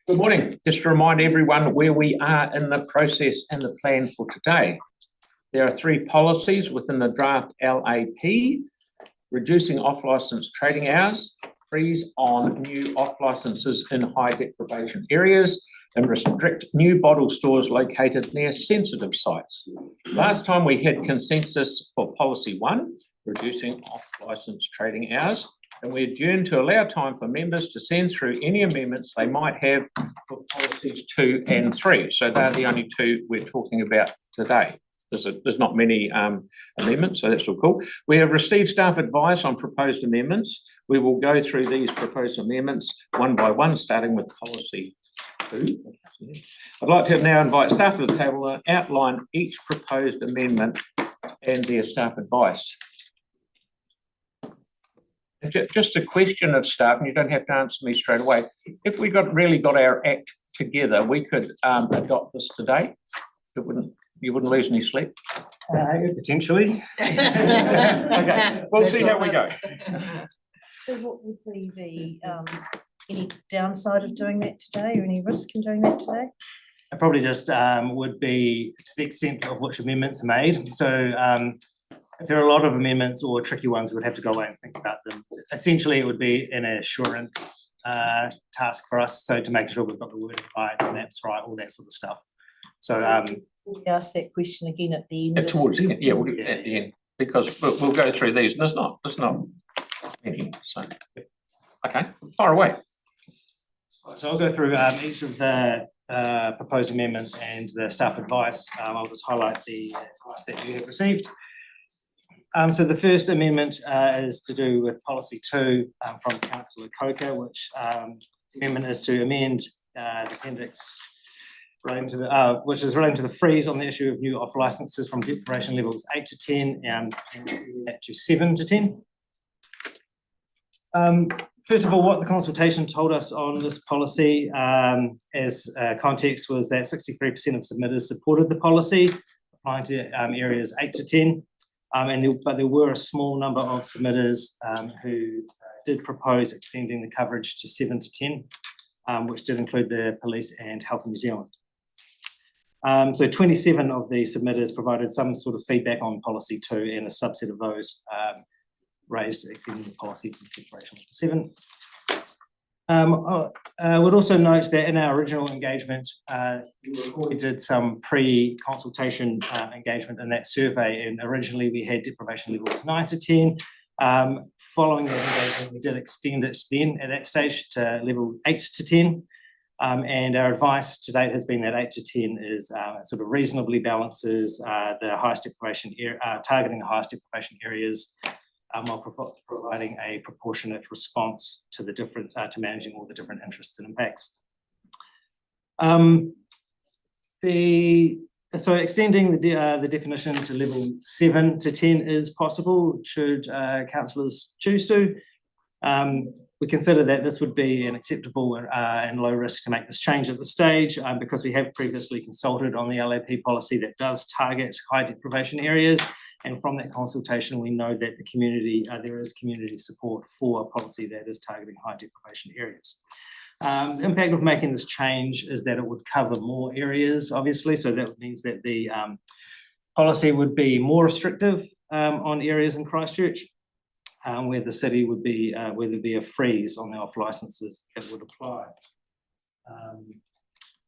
Good morning. Just to remind everyone where we are in the process and the plan for today. There are 3 policies within the draft LAP: reducing off-licence trading hours, freeze on new off-licences in high deprivation areas, and restrict new bottle stores located near sensitive sites. Last time we had consensus for policy 1, reducing off-licence trading hours, and we adjourned to allow time for members to send through any amendments they might have for policies 2 and 3. So they're the only 2 we're talking about today. There's not many amendments, so that's all cool. We have received staff advice on proposed amendments. We will go through these proposed amendments one by one, starting with policy 2. I'd like to now invite staff to the table and outline each proposed amendment and their staff advice. Just a question of staff, and you don't have to answer me straight away. If we really got our act together, we could adopt this today. You wouldn't lose any sleep? Potentially. Okay, we'll see how we go. So what would be the any downside of doing that today, or any risk in doing that today? It probably just would be to the extent of which amendments are made. So if there are a lot of amendments or tricky ones, we would have to go away and think about them. Essentially, it would be an assurance task for us, so to make sure we've got the wording right, the maps right, all that sort of stuff. So we'll ask that question again at the end. Towards the end, yeah, we'll do it at the end, because we'll go through these, and there's not thinking. So okay, fire away. So I'll go through each of the proposed amendments and the staff advice. I'll just highlight the advice that you have received. So the first amendment is to do with policy 2 from Councillor Coker, which amendment is to amend the appendix relating to the which is relating to the freeze on the issue of new off licences from deprivation levels 8 to 10 and to 7 to 10. First of all, what the consultation told us on this policy as context was that 63% of submitters supported the policy, applying to areas 8 to 10. But there were a small number of submitters who did propose extending the coverage to 7 to 10, which did include the police and Health New Zealand. So 27 of the submitters provided some sort of feedback on policy 2, and a subset of those raised extending the policy to declaration to 7. I would also note that in our original engagement, we did some pre-consultation engagement in that survey, and originally we had deprivation levels 9 to 10. Following that engagement, we did extend it then at that stage to level 8 to 10. And our advice to date has been that 8 to 10 is sort of reasonably balances the highest deprivation targeting the highest deprivation areas, while providing a proportionate response to the different to managing all the different interests and impacts. So extending the definition to level 7 to 10 is possible should councillors choose to. We consider that this would be an acceptable and low risk to make this change at this stage, because we have previously consulted on the LAP policy that does target high deprivation areas, and from that consultation we know that the community there is community support for a policy that is targeting high deprivation areas. The impact of making this change is that it would cover more areas, obviously, so that means that the policy would be more restrictive on areas in Christchurch, where the city would be, where there'd be a freeze on the off licences that would apply.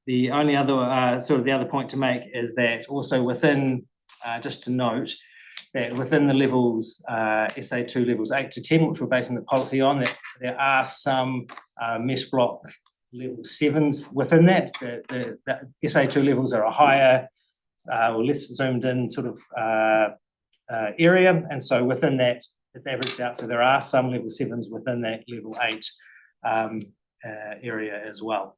The only other the other point to make is that also within, just to note, that within the levels, SA2 levels 8 to 10, which we're basing the policy on, that there are some mesh block level 7s within that. The SA2 levels are a higher or less zoomed in sort of area, and so within that it's averaged out. So there are some level 7s within that level 8 area as well.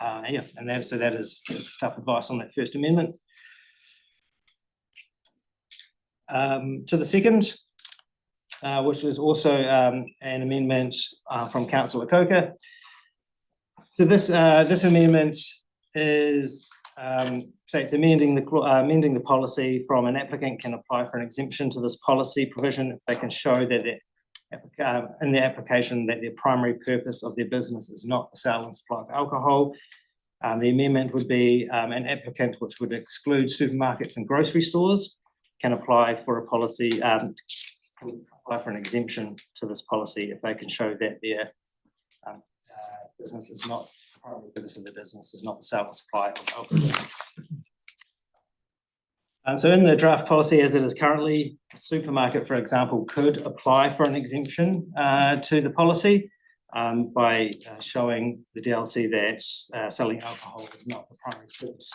Yeah, and that is staff advice on that first amendment. To the second, which is also an amendment from Councillor Coker. So this amendment is states amending the policy from an applicant can apply for an exemption to this policy provision if they can show that in their application that their primary purpose of their business is not the sale and supply of alcohol. The amendment would be an applicant which would exclude supermarkets and grocery stores can apply for a policy, apply for an exemption to this policy if they can show that their business is not, the primary purpose of the business is not the sale and supply of alcohol. So in the draft policy as it is currently, a supermarket, for example, could apply for an exemption to the policy by showing the DLC that selling alcohol is not the primary purpose.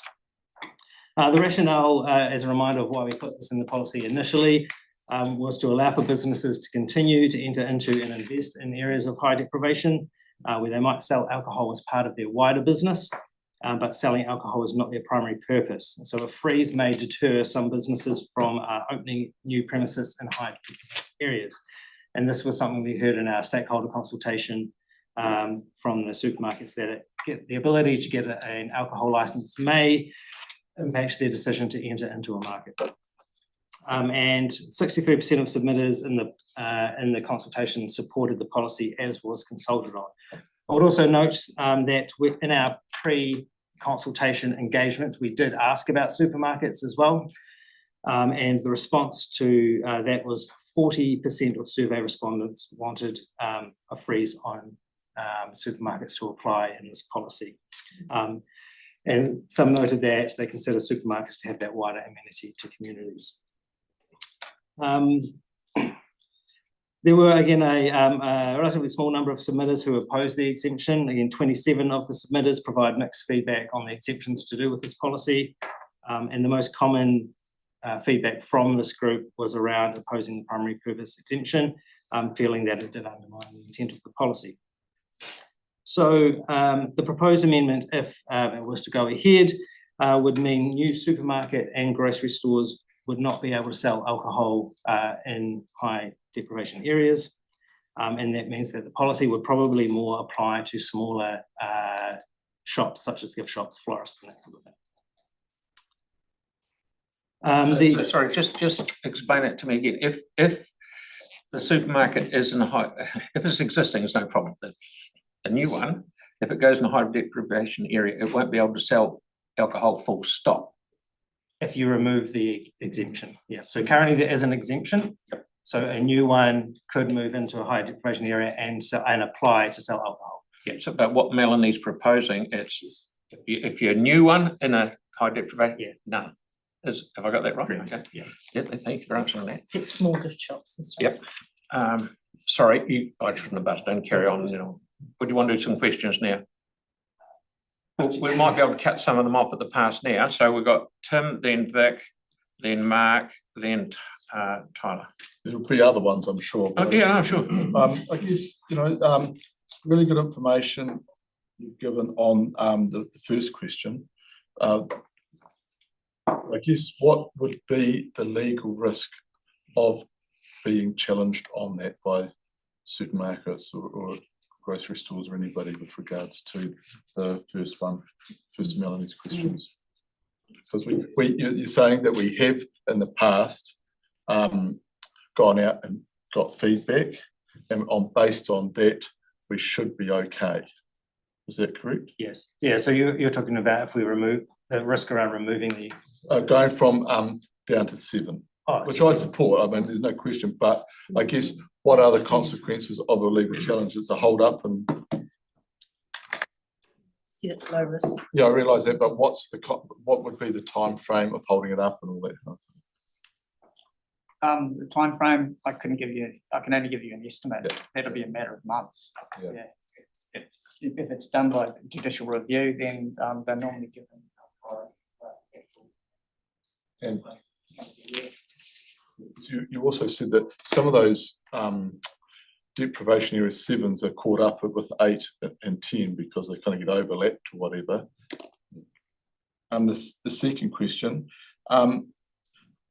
The rationale, as a reminder of why we put this in the policy initially, was to allow for businesses to continue to enter into and invest in areas of high deprivation where they might sell alcohol as part of their wider business, but selling alcohol is not their primary purpose. And so a freeze may deter some businesses from opening new premises in high deprivation areas. And this was something we heard in our stakeholder consultation from the supermarkets, that the ability to get an alcohol license may impact their decision to enter into a market. And 63% of submitters in the consultation supported the policy as was consulted on. I would also note that in our pre-consultation engagement, we did ask about supermarkets as well. And the response to that was 40% of survey respondents wanted a freeze on supermarkets to apply in this policy. And some noted that they consider supermarkets to have that wider amenity to communities. There were, again, a relatively small number of submitters who opposed the exemption. Again, 27 of the submitters provide mixed feedback on the exemptions to do with this policy. And the most common feedback from this group was around opposing the primary purpose exemption, feeling that it did undermine the intent of the policy. So the proposed amendment, if it was to go ahead, would mean new supermarket and grocery stores would not be able to sell alcohol in high deprivation areas. And that means that the policy would probably more apply to smaller shops, such as gift shops, florists, and that sort of thing. Sorry, just explain it to me again. If the supermarket is in a high, if it's existing, it's no problem. A new one, if it goes in a high deprivation area, it won't be able to sell alcohol full stop. If you remove the exemption, yeah. So currently there is an exemption. Yep. So a new one could move into a high deprivation area and apply to sell alcohol. Yeah. So, but what Melanie's proposing is, if you're a new one in a high deprivation, yeah, none. Have I got that right? Okay. Yeah. Yeah. Thank you for answering that. It's small gift shops and stuff. Yep. Sorry, I shouldn't have butted in. Carry on. You know, would you want to do some questions now? Well, we might be able to cut some of them off at the pass now. So we've got Tim, then Vic, then Mark, then Tyler. There'll be other ones, I'm sure. Oh, yeah, no, sure. I guess, really good information you've given on the first question. I guess what would be the legal risk of being challenged on that by supermarkets or grocery stores or anybody with regards to the first Melanie's questions? Because you're saying that we have in the past gone out and got feedback, and based on that we should be okay. Is that correct? Yes. Yeah. So you're talking about if we remove the risk around removing the going from down to 7. Which I support. I mean, there's no question. But I guess what are the consequences of a legal challenge? It's a hold up, and See, it's low risk. Yeah, I realise that. But what would be the time frame of holding it up and all that kind of thing? The time frame I can only give you an estimate. Yeah. That'll be a matter of months. Yeah. Yeah. If it's done by judicial review, then they're normally given. And you also said that some of those deprivation area 7s are caught up with 8 and 10 because they kind of get overlapped or whatever. The second question,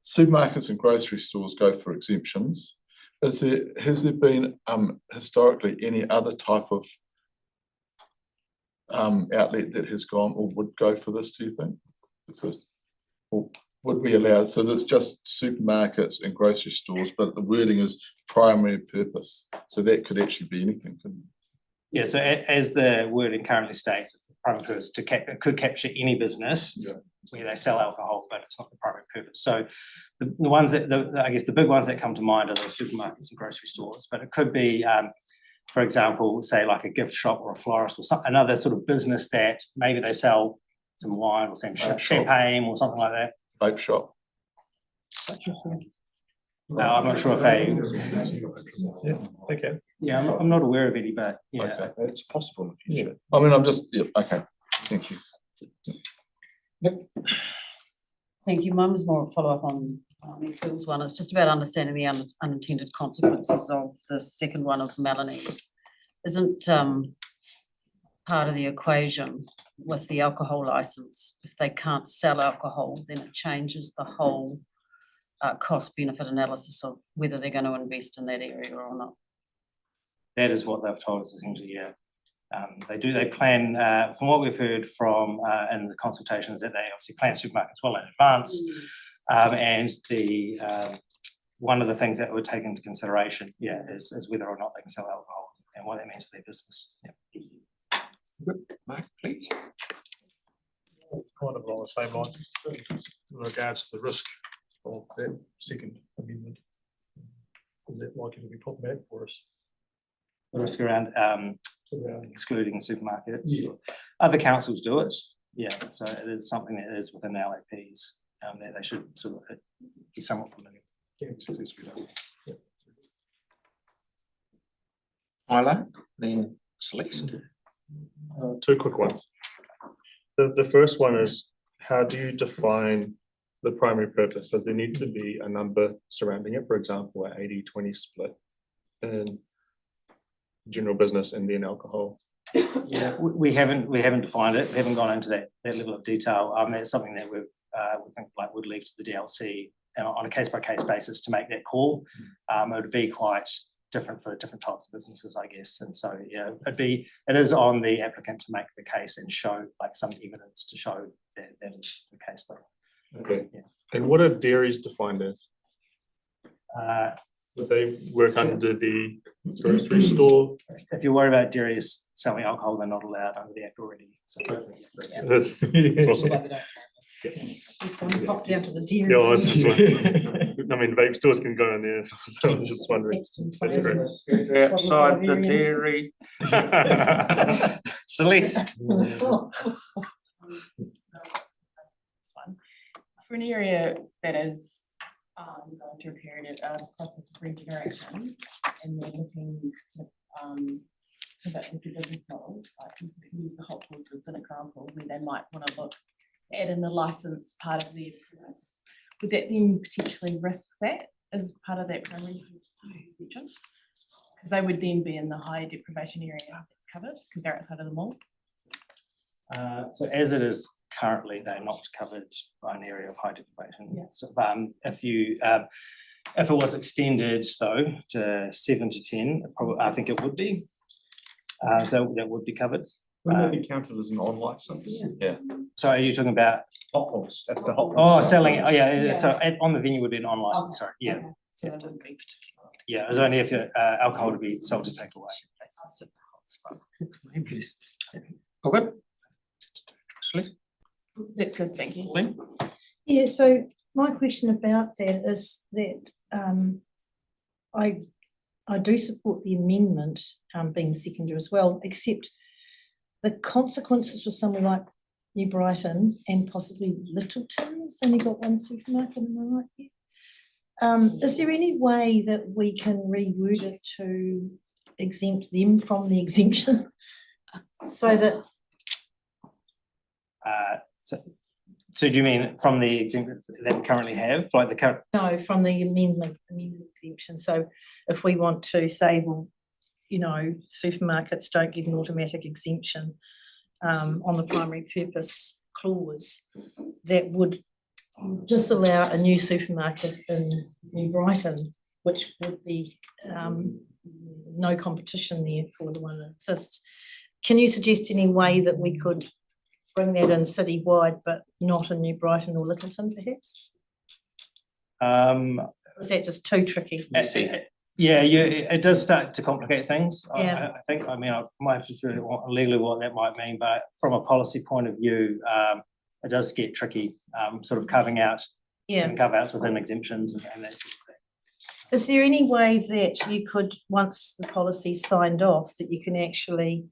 supermarkets and grocery stores go for exemptions. Has there been historically any other type of outlet that has gone or would go for this, do you think? would we allow, so that's just supermarkets and grocery stores, but the wording is primary purpose, so that could actually be anything, couldn't it? Yeah, so as the wording currently states, it's the primary purpose it could capture any business where they sell alcohol, but it's not the primary purpose. So the ones that, I guess the big ones that come to mind are those supermarkets and grocery stores, but it could be, for example, say like a gift shop or a florist or another sort of business that maybe they sell some wine or some champagne or something like that. Vape shop. I'm not sure if they. Okay. Yeah, I'm not aware of any, but yeah. Okay. It's possible in the future. I mean, I'm just, okay, thank you. Thank you. Mine was more a follow-up on Phil's one. It's just about understanding the unintended consequences of the second one of Melanie's. Isn't part of the equation with the alcohol license, if they can't sell alcohol, then it changes the whole cost benefit analysis of whether they're going to invest in that area or not. That is what they've told us essentially, yeah. They plan, from what we've heard from in the consultations, that they obviously plan supermarkets well in advance. And the one of the things that would take into consideration, is whether or not they can sell alcohol and what that means for their business. Yeah. Good. Mark, please. Kind of along the same lines in regards to the risk of that second amendment. Is that likely to be problematic for us? The risk around excluding supermarkets. Other councils do it, so it is something that is within LAPs that they should sort of be somewhat familiar. Isla, then Celeste. Two quick ones. The first one is, how do you define the primary purpose? Does there need to be a number surrounding it? For example, an 80-20 split in general business and then alcohol? Yeah, we haven't defined it. We haven't gone into that level of detail. That's something that we think like would leave to the DLC on a case-by-case basis to make that call. It would be quite different for different types of businesses, I guess. And so, it is on the applicant to make the case and show like some evidence to show that is the case though. Okay. Yeah. And what are dairies defined as? Would they work under the grocery store? If you're worried about dairies selling alcohol, they're not allowed under the Act already. So, That's awesome. Someone popped down to the dairy. Yeah, I was just wondering. I mean, vape stores can go in there, so I was just wondering. That's great. Outside the dairy. Celeste. For an area that is going through a period of process of regeneration, and they're looking sort of pivot with the business model, like we could use the hot pools as an example, where they might want to look at in the license part of their business. Would that then potentially risk that as part of that primary feature? Because they would then be in the high deprivation area that's covered because they're outside of the mall. So as it is currently, they're not covered by an area of high deprivation. Yeah. So if it was extended though to 7 to 10, I think it would be. So that would be covered. Would that be counted as an on license? Yeah. So are you talking about Hot pools, at the hot pools. oh selling? Oh yeah. Yeah. So on the venue would be an on license. Sorry. Yeah. Okay. So it wouldn't be particular. Yeah. It's only if alcohol to be sold to take away. All good. Celeste. That's good, thank you. Lynn? Yeah, so my question about that is that I do support the amendment being secondary as well, except the consequences for somewhere like New Brighton and possibly Littleton, it's only got one supermarket, am I right there? Is there any way that we can reword it to exempt them from the exemption? So that so do you mean from the exemption that we currently have, like the current? no, from the amendment exemption. So if we want to say, well, you know, supermarkets don't get an automatic exemption on the primary purpose clause, that would just allow a new supermarket in New Brighton, which would be no competition there for the one that exists. Can you suggest any way that we could bring that in citywide, but not in New Brighton or Littleton, perhaps? Is that just too tricky? Yeah, it does start to complicate things. Yeah. I think, I mean, I might have to do legally what that might mean, but from a policy point of view, it does get tricky, sort of carving out Yeah. and carve outs within exemptions and that sort of thing. Is there any way that you could, once the policy's signed off, that you can actually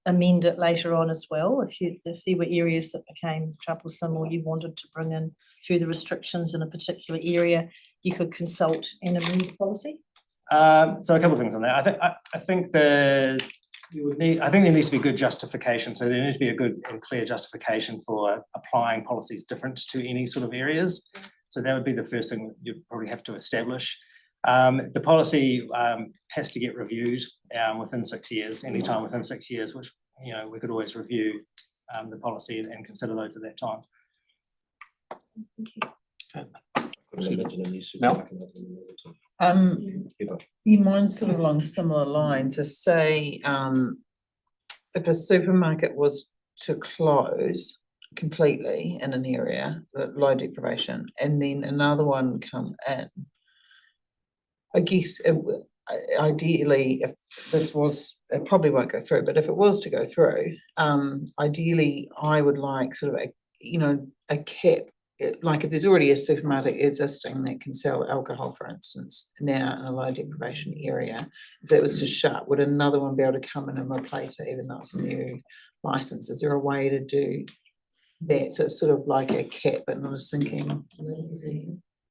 amend it later on as well? If there were areas that became troublesome or you wanted to bring in further restrictions in a particular area, you could consult and amend the policy? So a couple of things on that. I think there needs to be good justification. So there needs to be a good and clear justification for applying policies different to any sort of areas. So that would be the first thing you'd probably have to establish. The policy has to get reviewed within 6 years, anytime within 6 years, which, you know, we could always review the policy and consider those at that time. Mine's sort of along similar lines to say, if a supermarket was to close completely in an area, low deprivation, and then another one come in, I guess ideally, if this was, it probably won't go through, but if it was to go through, ideally I would like sort of a cap. Like if there's already a supermarket existing that can sell alcohol, for instance, now in a low deprivation area, if that was to shut, would another one be able to come in and replace it, even though it's a new license? Is there a way to do that? So it's sort of like a cap, but not a sinking.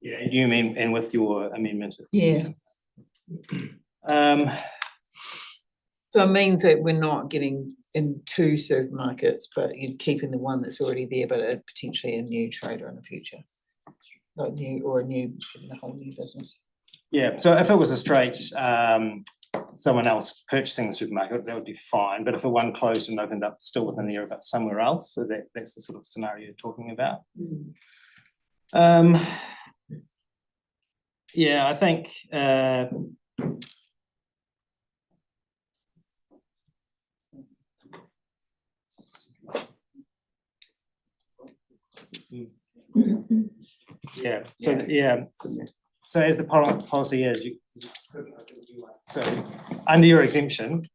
Yeah, you mean, and with your amendment? Yeah. So it means that we're not getting in two supermarkets, but you're keeping the one that's already there, but potentially a new trader in the future, like a whole new business. Yeah, so if it was a straight someone else purchasing the supermarket, that would be fine. But if one closed and opened up still within the area, but somewhere else, that's the sort of scenario you're talking about. Yeah, I think yeah. So as the policy is, so under your exemption,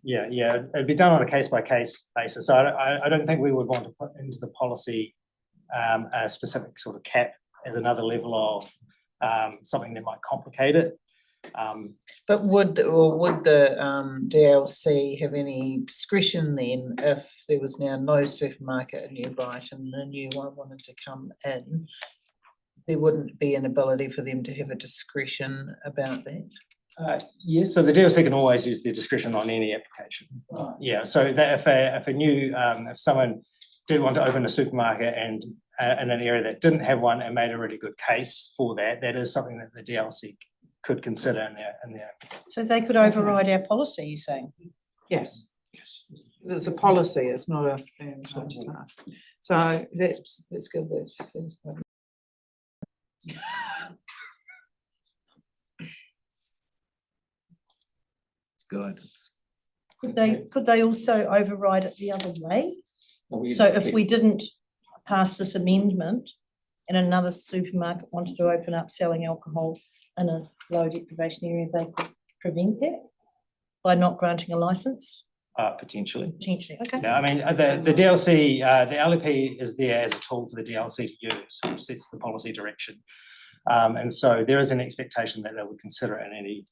yeah, it'd be done on a case-by-case basis. So I don't think we would want to put into the policy a specific sort of cap as another level of something that might complicate it. But would the DLC have any discretion then if there was now no supermarket near Brighton and a new one wanted to come in? There wouldn't be an ability for them to have a discretion about that? Yes, so the DLC can always use their discretion on any application. Right. Yeah, so that if someone did want to open a supermarket and in an area that didn't have one and made a really good case for that, that is something that the DLC could consider in their. So they could override our policy, you're saying? Yes. It's a policy, it's not a firm. So let's give this. It's good. Could they also override it the other way? So if we didn't pass this amendment and another supermarket wanted to open up selling alcohol in a low deprivation area, they could prevent that by not granting a license? Potentially. Potentially, okay. Yeah, I mean, the DLC, the LEP is there as a tool for the DLC to use, which sets the policy direction. And so there is an expectation that they would consider in any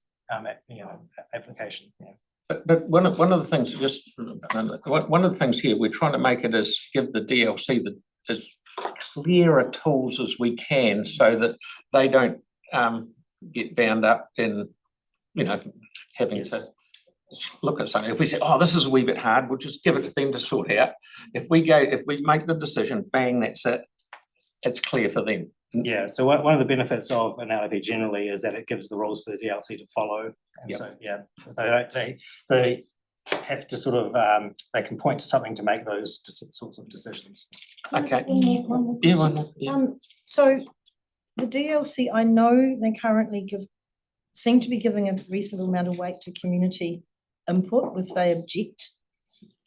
application. Yeah. But one of the things, one of the things here, we're trying to make it as give the DLC as clearer tools as we can, so that they don't get bound up in, having to look at something. If we say, oh, this is a wee bit hard, we'll just give it to them to sort out. If we make the decision, bang, that's it. It's clear for them. Yeah, so one of the benefits of an LEP generally is that it gives the rules for the DLC to follow. And so, yeah, they have to sort of, they can point to something to make those sorts of decisions. Okay. So the DLC, I know they currently seem to be giving a reasonable amount of weight to community input if they object.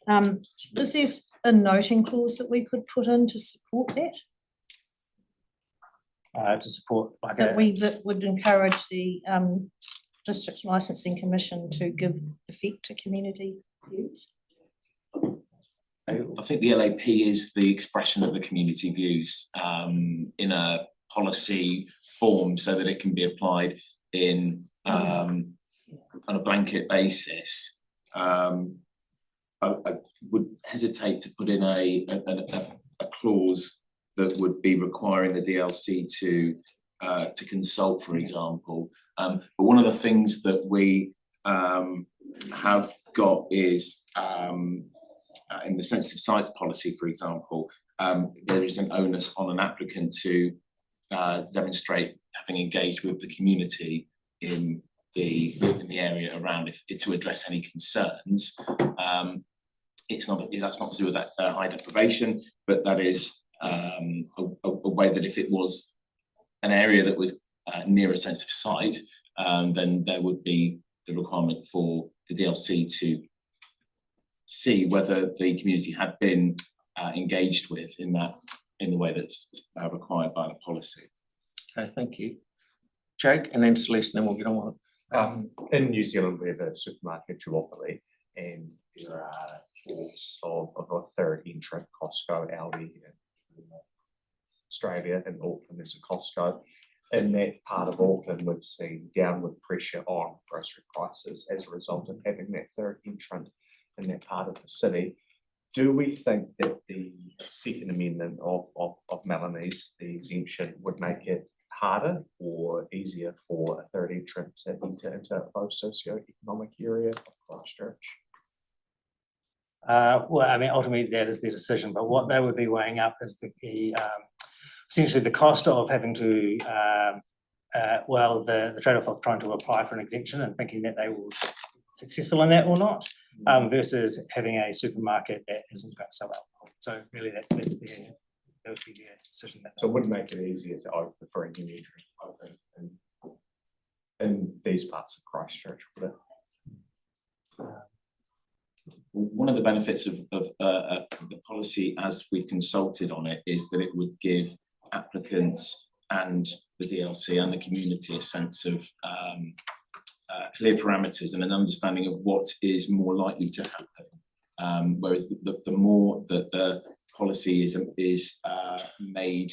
Is there a noting clause that we could put in to support that? to support like that would encourage the District Licensing Commission to give effect to community views. I think the LAP is the expression of the community views in a policy form so that it can be applied in on a blanket basis. I would hesitate to put in a clause that would be requiring the DLC to consult, for example. But one of the things that we have got is in the sensitive sites policy, for example, there is an onus on an applicant to demonstrate having engaged with the community in the area around to address any concerns. That's not to do with that high deprivation, but that is a way that if it was an area that was near a sensitive site, then there would be the requirement for the DLC to see whether the community had been engaged with in the way that's required by the policy. Okay, thank you. Jake, and then Celeste, and then we'll get on with it. In New Zealand, we have a supermarket duopoly, and there are talks of a third entrant, Costco, Aldi, in Australia, and Auckland there's a Costco. In that part of Auckland, we've seen downward pressure on grocery prices as a result of having that third entrant in that part of the city. Do we think that the second amendment of Melanie's, the exemption, would make it harder or easier for a third entrant to enter into a low socioeconomic area of Christchurch? Well, I mean, ultimately that is their decision, but what they would be weighing up is essentially the cost of having to, the trade-off of trying to apply for an exemption and thinking that they will be successful in that or not, versus having a supermarket that isn't going to sell alcohol. So really that would be their decision. So it would make it easier to open for a new entrant in these parts of Christchurch, would it? One of the benefits of the policy as we've consulted on it is that it would give applicants and the DLC and the community a sense of clear parameters and an understanding of what is more likely to happen. Whereas the more that the policy is made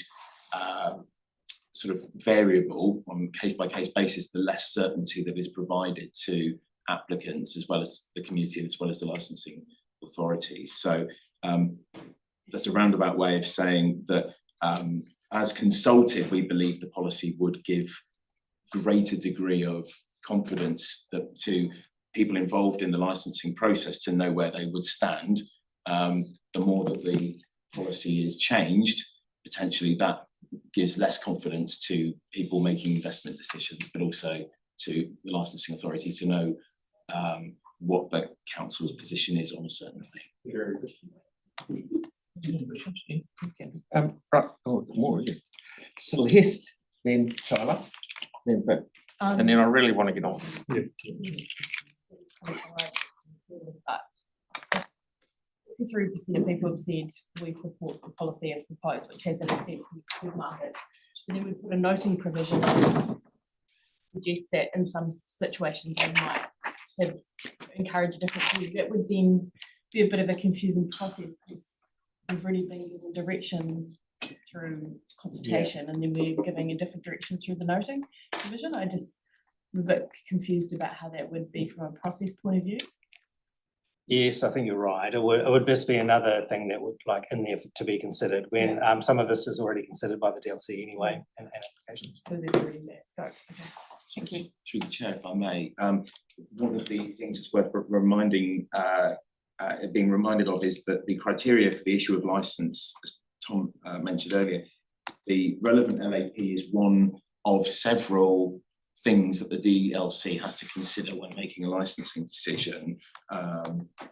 sort of variable on a case-by-case basis, the less certainty that is provided to applicants as well as the community as well as the licensing authorities. So that's a roundabout way of saying that as consulted, we believe the policy would give greater degree of confidence that to people involved in the licensing process to know where they would stand. The more that the policy is changed, potentially that gives less confidence to people making investment decisions, but also to the licensing authority to know what the council's position is on a certain thing. Right, more Celeste, then Tyler, then Vic, and then I really want to get on. But 63% of people have said we support the policy as proposed, which has an exemption for supermarkets. And then we put a noting provision in, suggest that in some situations we might have encouraged a different view. That would then be a bit of a confusing process because we've already been given direction through consultation and then we're giving a different direction through the noting provision. I'm a bit confused about how that would be from a process point of view. Yes, I think you're right. It would just be another thing that would in there to be considered when some of this is already considered by the DLC anyway in applications. So there's already that scope. Okay. Thank you. Through the chair, if I may, one of the things that's worth reminding, being reminded of is that the criteria for the issue of licence, as Tom mentioned earlier, the relevant LAP is one of several things that the DLC has to consider when making a licensing decision,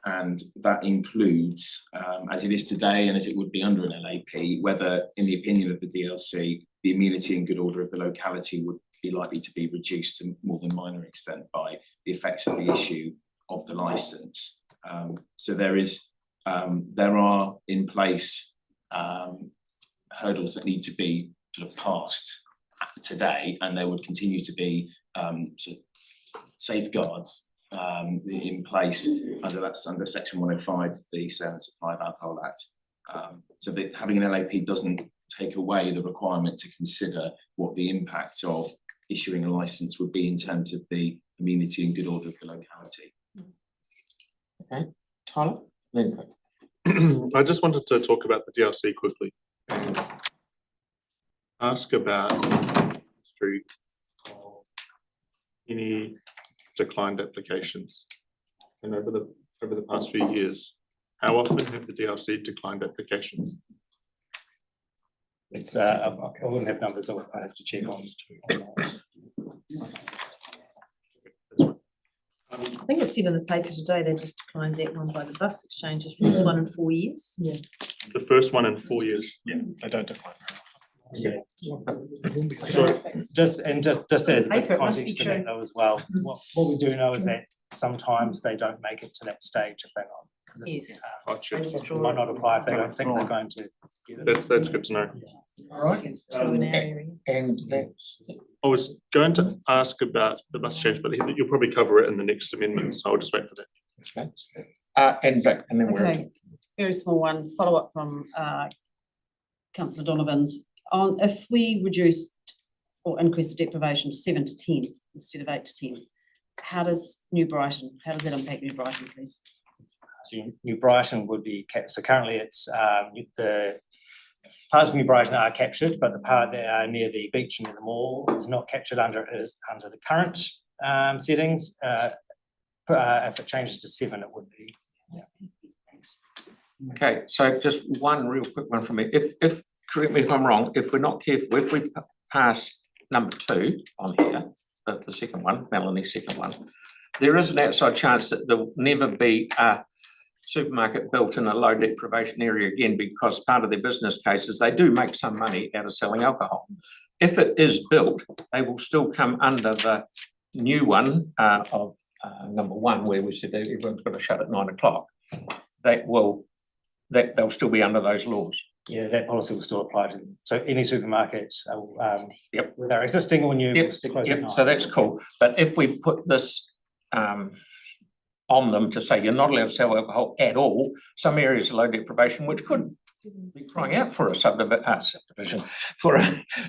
and that includes, as it is today and as it would be under an LAP, whether in the opinion of the DLC the amenity and good order of the locality would be likely to be reduced to more than minor extent by the effects of the issue of the licence. So there are in place hurdles that need to be sort of passed today, and there would continue to be sort of safeguards in place under section 105 of the Sale and Supply of Alcohol Act. So that having an LAP doesn't take away the requirement to consider what the impact of issuing a licence would be in terms of the amenity and good order of the locality. Okay, Tyler, then I just wanted to talk about the DRC quickly and ask about history of any declined applications. And over the past few years, how often have the DRC declined applications? It's, I wouldn't have numbers, I have to check on. I think it's said in the paper today, they just declined that one by the bus exchanges, first one in 4 years. Yeah. The first one in 4 years. Yeah, they don't decline. Okay. So just as a bit Paper, of it must be context to that true. though as well, what we do know is that sometimes they don't make it to that stage if they're not. Yes. Gotcha. They withdraw. Might not apply if they don't think they're going to. That's good to know. Right. So in our area. and that's I was going to ask about the bus change, but you'll probably cover it in the next amendment, so I'll just wait for that. okay. And Vic, and then we're Okay, very small one, follow up from councillor Donovan's. On if we reduced or increased the deprivation to 7 to 10 instead of 8 to 10, how does that impact New Brighton, please? So New Brighton would be kept, so currently it's the parts of New Brighton are captured, but the part that are near the beach and near the mall is not captured under the current settings. If it changes to 7, it would be. Yeah. Thanks. okay. So just one real quick one from me. If correct me if I'm wrong, if we're not careful, if we pass number 2 on here, the second one, Melanie's second one, there is an outside chance that there will never be a supermarket built in a low deprivation area again, because part of their business case is they do make some money out of selling alcohol. If it is built, they will still come under the new one of number 1, where we said that everyone's got to shut at 9 o'clock. They'll still be under those laws. Yeah, that policy will still apply to them. So any supermarkets, Yep. whether they're existing or new. Yep, will close at yep. 9. So that's cool. But if we put this on them to say you're not allowed to sell alcohol at all, some areas of low deprivation, which could be crying out for a subdivision, for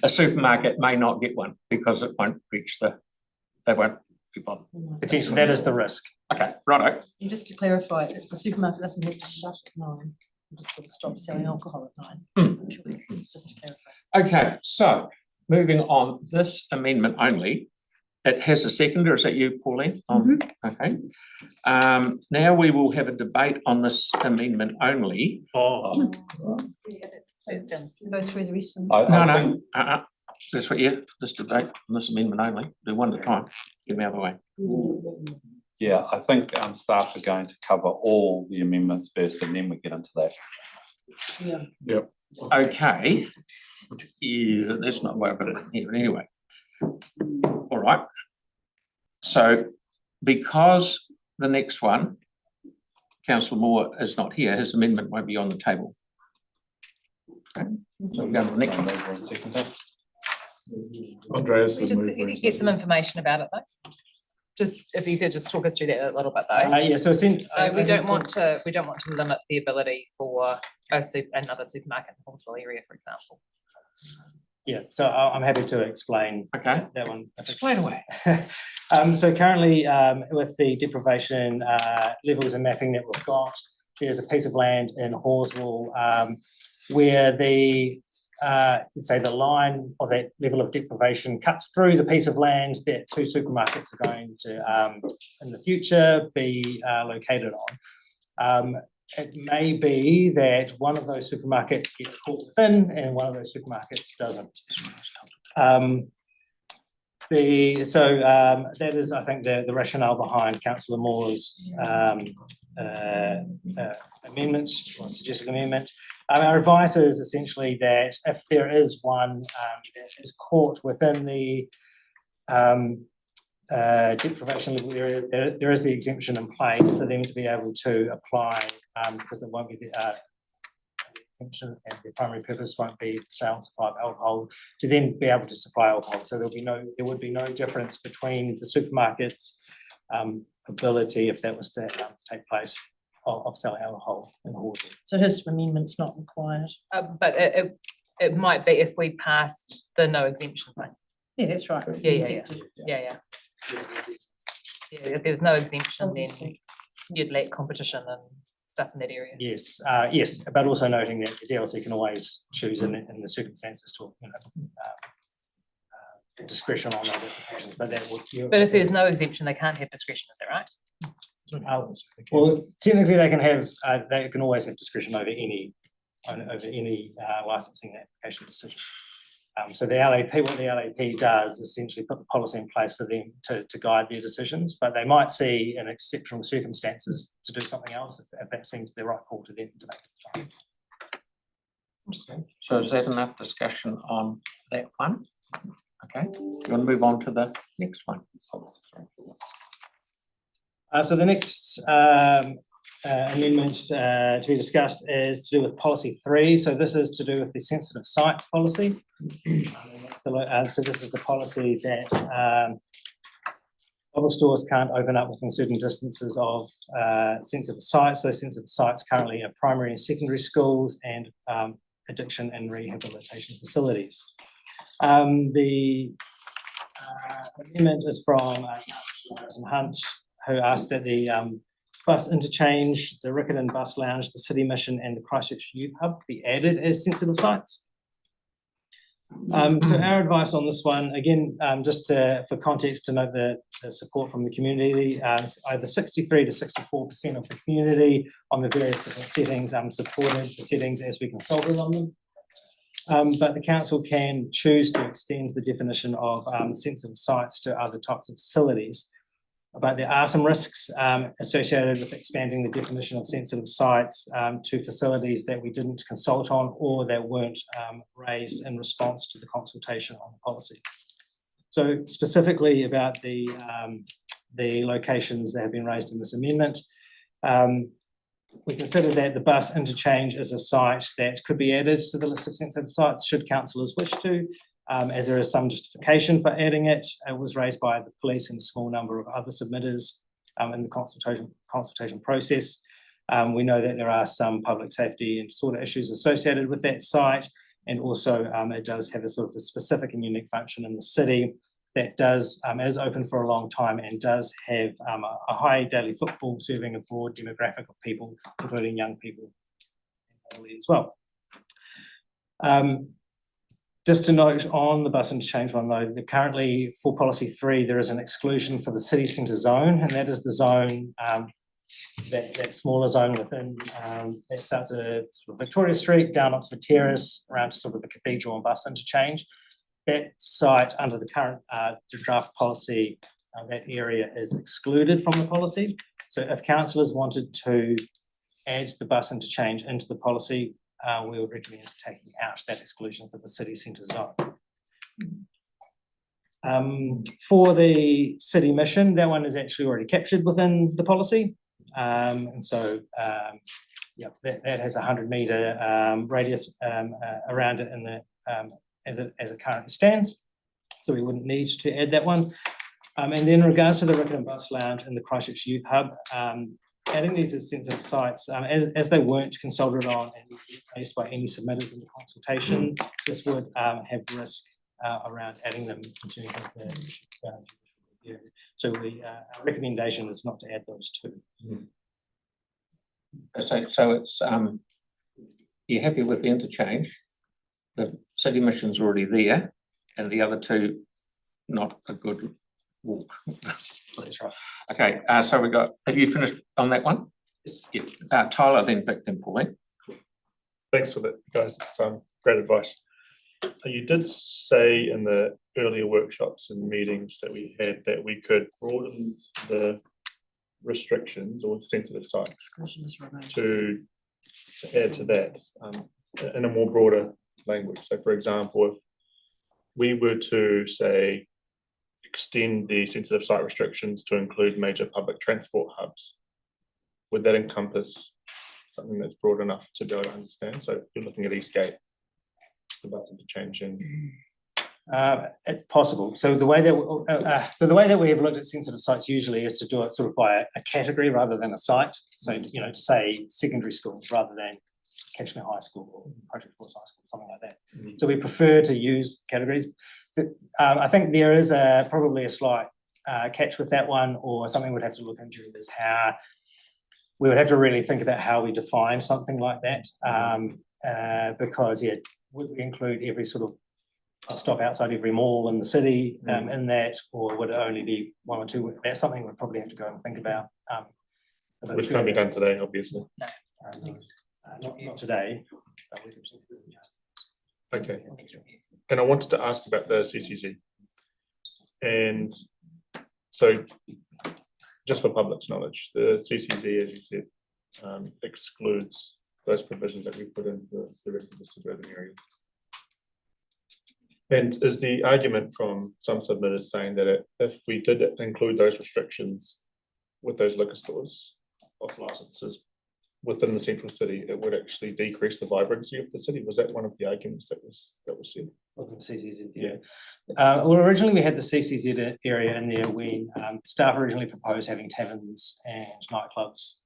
a supermarket, may not get one because it won't reach they won't be bothered. Potentially, that is the risk. Okay, righto. And just to clarify, the supermarket doesn't have to shut at 9, just got to stop selling alcohol at 9. Just to clarify. Okay, so moving on, this amendment only, it has a seconder. Is that you, Pauline? Okay. Now we will have a debate on this amendment only. Oh, Go through the rest. No. That's what, this debate on this amendment only. Do one at a time. Get them out of the way. Yeah, I think staff are going to cover all the amendments first and then we get into that. Yeah. yep. Okay. Yeah, that's not where I've got it here anyway. All right. So because the next one, Councillor Moore is not here, his amendment won't be on the table. Okay. So we'll go to the next one. Andreas, We just get some information about it though. Just if you could just talk us through that a little bit though. Yeah, so we don't want to limit the ability for another supermarket in the Hallsville area, for example. Yeah, so I'm happy to explain Okay. that one. Explain away. So currently, with the deprivation levels and mapping that we've got, there's a piece of land in Hallsville where the let's say the line of that level of deprivation cuts through the piece of land that 2 supermarkets are going to in the future be located on. It may be that one of those supermarkets gets caught within and one of those supermarkets doesn't. That is, I think, the rationale behind Councillor Moore's amendment or suggested amendment. Our advice is essentially that if there is one that is caught within the deprivation level area, there is the exemption in place for them to be able to apply because it won't be exemption, as their primary purpose won't be the sale and supply of alcohol, to then be able to supply alcohol. So there would be no difference between the supermarket's ability, if that was to take place, of selling alcohol in Horsley. So his amendment's not required. But it might be if we passed the no exemption thing. Yeah, that's right. Yeah. If there was no exemption, then Obviously. you'd let competition and stuff in that area. Yes, yes, but also noting that the DLC can always choose in the circumstances to, discretion on those applications, but that would. But if there's no exemption, they can't have discretion, is that right? Well, technically they can always have discretion over any licensing application decision. So the LAP, what the LAP does, essentially put the policy in place for them to guide their decisions, but they might see in exceptional circumstances to do something else if that seems the right call to them to make at the time. Interesting. So is that enough discussion on that one? Okay, you want to move on to the next one? So the next amendment to be discussed is to do with policy 3. So this is to do with the sensitive sites policy. So this is the policy that bottle stores can't open up within certain distances of sensitive sites. So sensitive sites currently are primary and secondary schools and addiction and rehabilitation facilities. The amendment is from Councillor Hunt, who asked that the bus interchange, the Riccarton Bus Lounge, the City Mission and the Christchurch Youth Hub be added as sensitive sites. So our advice on this one, again, just for context to note the support from the community, either 63 to 64% of the community on the various different settings supported the settings as we consulted on them. But the council can choose to extend the definition of sensitive sites to other types of facilities. But there are some risks associated with expanding the definition of sensitive sites to facilities that we didn't consult on or that weren't raised in response to the consultation on the policy. So specifically about the locations that have been raised in this amendment, we consider that the bus interchange is a site that could be added to the list of sensitive sites should councillors wish to. As there is some justification for adding it. It was raised by the police and a small number of other submitters in the consultation process. We know that there are some public safety and disorder issues associated with that site, and also it does have a sort of a specific and unique function in the city that is open for a long time and does have a high daily footfall, serving a broad demographic of people, including young people as well. Just to note on the bus interchange one though, currently for policy 3, there is an exclusion for the city centre zone, and that is the zone, that smaller zone within, that starts at sort of Victoria Street, down Oxford Terrace, around sort of the cathedral and bus interchange. That site under the current draft policy, that area is excluded from the policy. So if councillors wanted to add the bus interchange into the policy, we would recommend taking out that exclusion for the city centre zone. For the city mission, that one is actually already captured within the policy. And so, yeah, that has a 100-metre radius around it in the as it currently stands. So we wouldn't need to add that one. And then in regards to the Riccarton Bus Lounge and the Christchurch Youth Hub, adding these as sensitive sites, as they weren't consulted on and faced by any submitters in the consultation, this would have risk around adding them into the review. So our recommendation is not to add those two. So it's you're happy with the interchange? The city mission's already there, and the other two not a good walk. That's right. Okay, so we got. Have you finished on that one? Yes. Yeah. Tyler, then Vic, then Pauline. Thanks for that, guys. It's great advice. You did say in the earlier workshops and meetings that we had that we could broaden the restrictions or sensitive sites to add to that in a more broader language. So, for example, if we were to say extend the sensitive site restrictions to include major public transport hubs, would that encompass something that's broad enough to be able to understand? So you're looking at Eastgate, the button to change in. It's possible. So the way that we have looked at sensitive sites usually is to do it sort of by a category rather than a site. So, you know, to say secondary schools rather than Catchmere High School or Project Force High School, something like that. So we prefer to use categories. I think there is probably a slight catch with that one, or something we'd have to look into, is how we would have to really think about how we define something like that. Because would we include every sort of stop outside every mall in the city in that, or would it only be one or two? That's something we'd probably have to go and think about. Which can't be done today, obviously. No. Not today. Okay. And I wanted to ask about the CCZ. And so, just for public's knowledge, the CCZ, as you said, excludes those provisions that we put in the rest of the suburban areas. And is the argument from some submitters saying that if we did include those restrictions with those liquor stores off licenses within the central city, it would actually decrease the vibrancy of the city? Was that one of the arguments that was said? Of the CCZ, yeah. Well, originally we had the CCZ area in there when staff originally proposed having taverns and nightclubs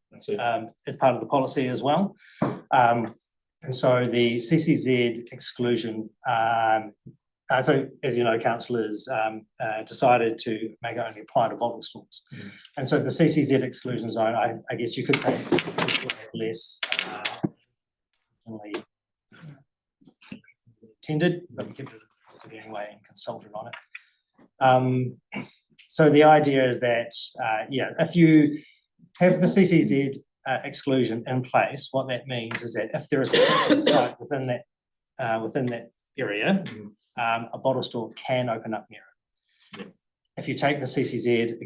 as part of the policy as well. And so the CCZ exclusion, so as you know, councillors decided to make it only apply to bottle stores. And so the CCZ exclusion zone, I guess you could say, less intended, but we kept it anyway and consulted on it. So the idea is that, if you have the CCZ exclusion in place, what that means is that if there is a site within that area, a bottle store can open up near it. If you take the CCZ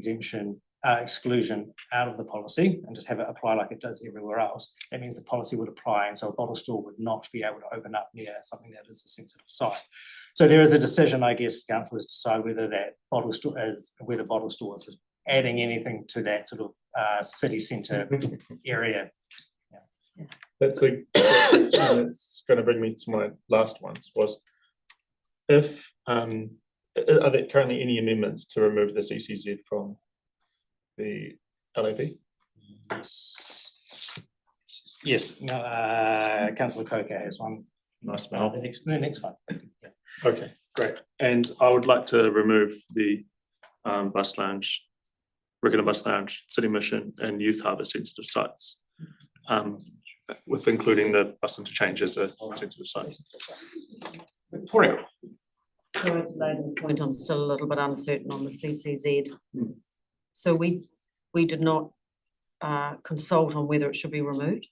exclusion out of the policy and just have it apply like it does everywhere else, that means the policy would apply, and so a bottle store would not be able to open up near something that is a sensitive site. So there is a decision, I guess, for councillors to decide whether that bottle store is adding anything to that sort of city centre area. That's that's going to bring me to my last ones. Was if are there currently any amendments to remove the CCZ from the LAP? Yes. Councillor Coker has one. Nice smell. The next one. Yeah. Okay, great. And I would like to remove the bus lounge, regular bus lounge, city mission, and youth harbour sensitive sites, with including the bus interchange as a sensitive site. Victoria. Sorry to lay the point, I'm still a little bit uncertain on the CCZ. So we did not consult on whether it should be removed.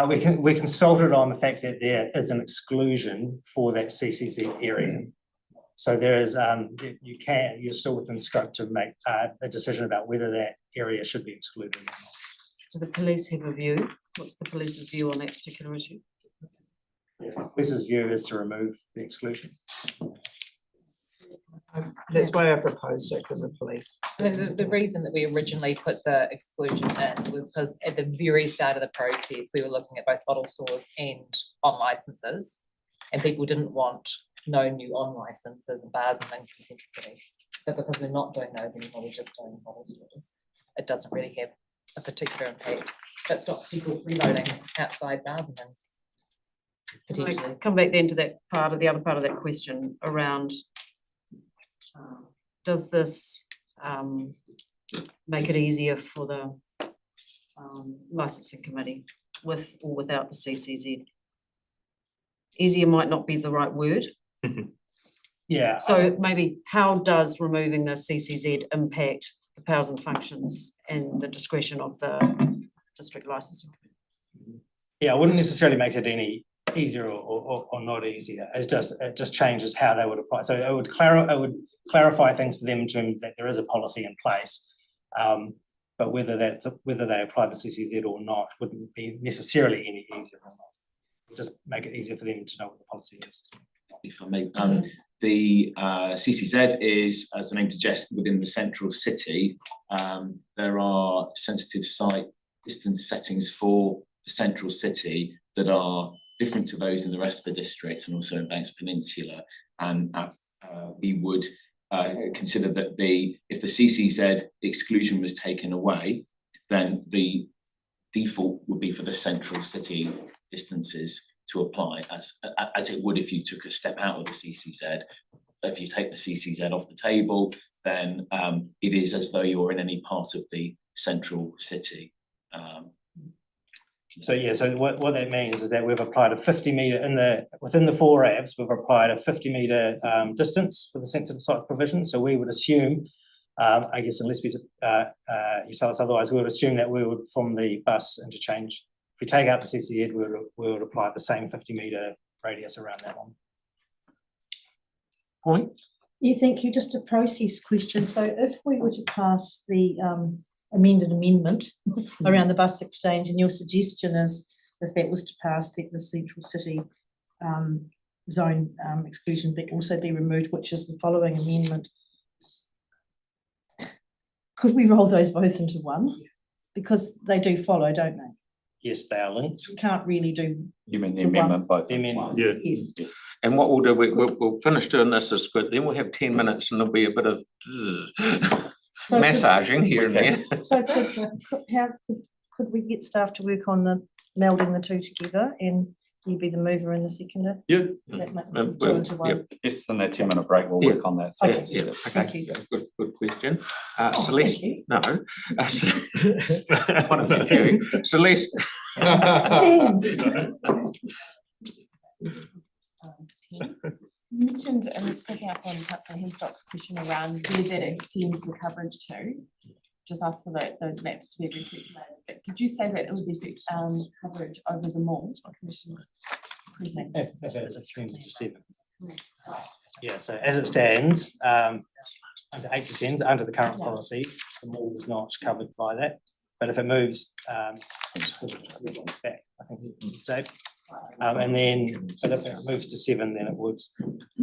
We consulted on the fact that there is an exclusion for that CCZ area. So there is you're still within scope to make a decision about whether that area should be excluded or not. Do the police have a view? What's the police's view on that particular issue? The police's view is to remove the exclusion. That's why I proposed it, because of police. The reason that we originally put the exclusion in was because at the very start of the process, we were looking at both bottle stores and on licenses, and people didn't want no new on licenses and bars and things in Central City. But because we're not doing those anymore, we're just doing bottle stores, it doesn't really have a particular impact. It stops people reloading outside bars and things. Can I come back then to that part of the other part of that question around does this make it easier for the licensing committee with or without the CCZ? Easier might not be the right word. Yeah. So maybe how does removing the CCZ impact the powers and functions and the discretion of the district licensing committee? Yeah, I wouldn't necessarily make it any easier or not easier. It just changes how they would apply. So it would clarify things for them in terms that there is a policy in place, but whether they apply the CCZ or not wouldn't be necessarily any easier or not. Just make it easier for them to know what the policy is. If I may, the CCZ is, as the name suggests, within the central city. There are sensitive site distance settings for the central city that are different to those in the rest of the district and also in Banks Peninsula. And we would consider that if the CCZ exclusion was taken away, then the default would be for the central city distances to apply as it would if you took a step out of the CCZ. If you take the CCZ off the table, then it is as though you're in any part of the central city. So what that means is that we've applied a 50 metre within the 4 Avs, we've applied a 50 metre distance for the sensitive sites provision. So we would assume, I guess unless you tell us otherwise, we would assume that we would, from the bus interchange, if we take out the CCZ, we would apply the same 50 metre radius around that one. Point? Yeah, thank you. Just a process question. So if we were to pass the amended amendment around the bus exchange, and your suggestion is if that was to pass, that the central city zone exclusion also be removed, which is the following amendment. Could we roll those both into one? Because they do follow, don't they? Yes, they are linked. We can't really do. You mean the amendment both? The amendment. Yeah. Yes. And what we'll do, we'll finish doing this is good. Then we'll have 10 minutes and there'll be a bit of massaging here and there. So could we get staff to work on the melding the two together, and you be the mover and the seconder? Yeah. That might Well, two into one. yep. Yes, in that 10-minute break, we'll Yeah. work on that. Okay. Yeah, okay, Thank you. good question. Oh, Celeste, thank you. no, one of the few. Celeste. You mentioned, and this picking up on Councillor Henstock's question around where that extends the coverage to, just ask for those maps to be recirculated. But did you say that it would be coverage over the mall? Precinct? If it is extended to 7. Yeah, so as it stands, under 8 to 10, under the current policy, the mall is not covered by that. But if it moves sort of back, I think you'd say, and then but if it moves to 7, then it would.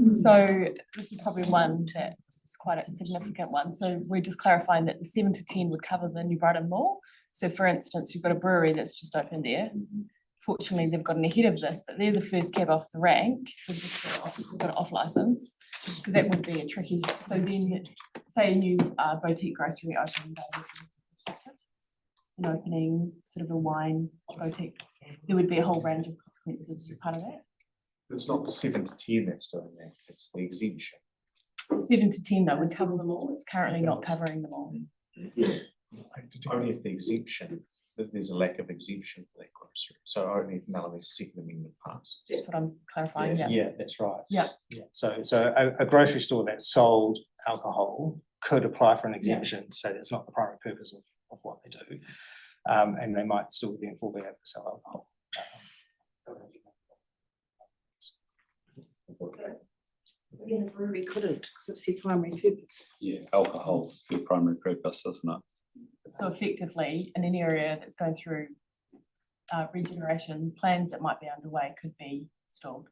So this is probably one that is quite a significant one. So we're just clarifying that the 7 to 10 would cover the New Brighton Mall. So for instance, you've got a brewery that's just opened there. Fortunately, they've gotten ahead of this, but they're the first cab off the rank. They've got an off license. So that would be a tricky. So then say a new boutique grocery opened, an opening sort of a wine boutique, there would be a whole range of consequences as part of that. It's not the 7 to 10 that's doing that, it's the exemption. 7 to 10 though would cover them all. It's currently not covering them all. Only if the exemption, that there's a lack of exemption for that grocery. So only if Melanie's second amendment passes. That's what I'm clarifying, yeah. Yeah, that's right. Yeah. So a grocery store that sold alcohol could apply for an exemption, so that's not the primary purpose of what they do. And they might still therefore be able to sell alcohol. Yeah, the brewery couldn't because it's their primary purpose. Yeah, alcohol's your primary purpose, isn't it? So effectively, in an area that's going through regeneration, plans that might be underway could be stalled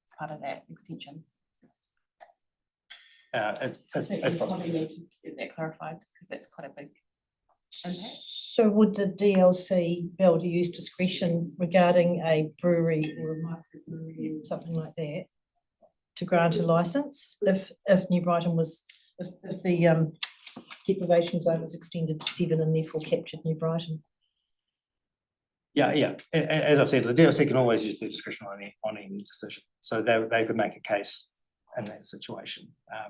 as part of that extension. I think we probably need to get that clarified because that's quite a big impact. So would the DLC be able to use discretion regarding a brewery or a microbrewery or something like that to grant a licence if New Brighton was, if the deprivation zone was extended to 7 and therefore captured New Brighton? Yeah. As I've said, the DLC can always use their discretion on any decision. So they could make a case in that situation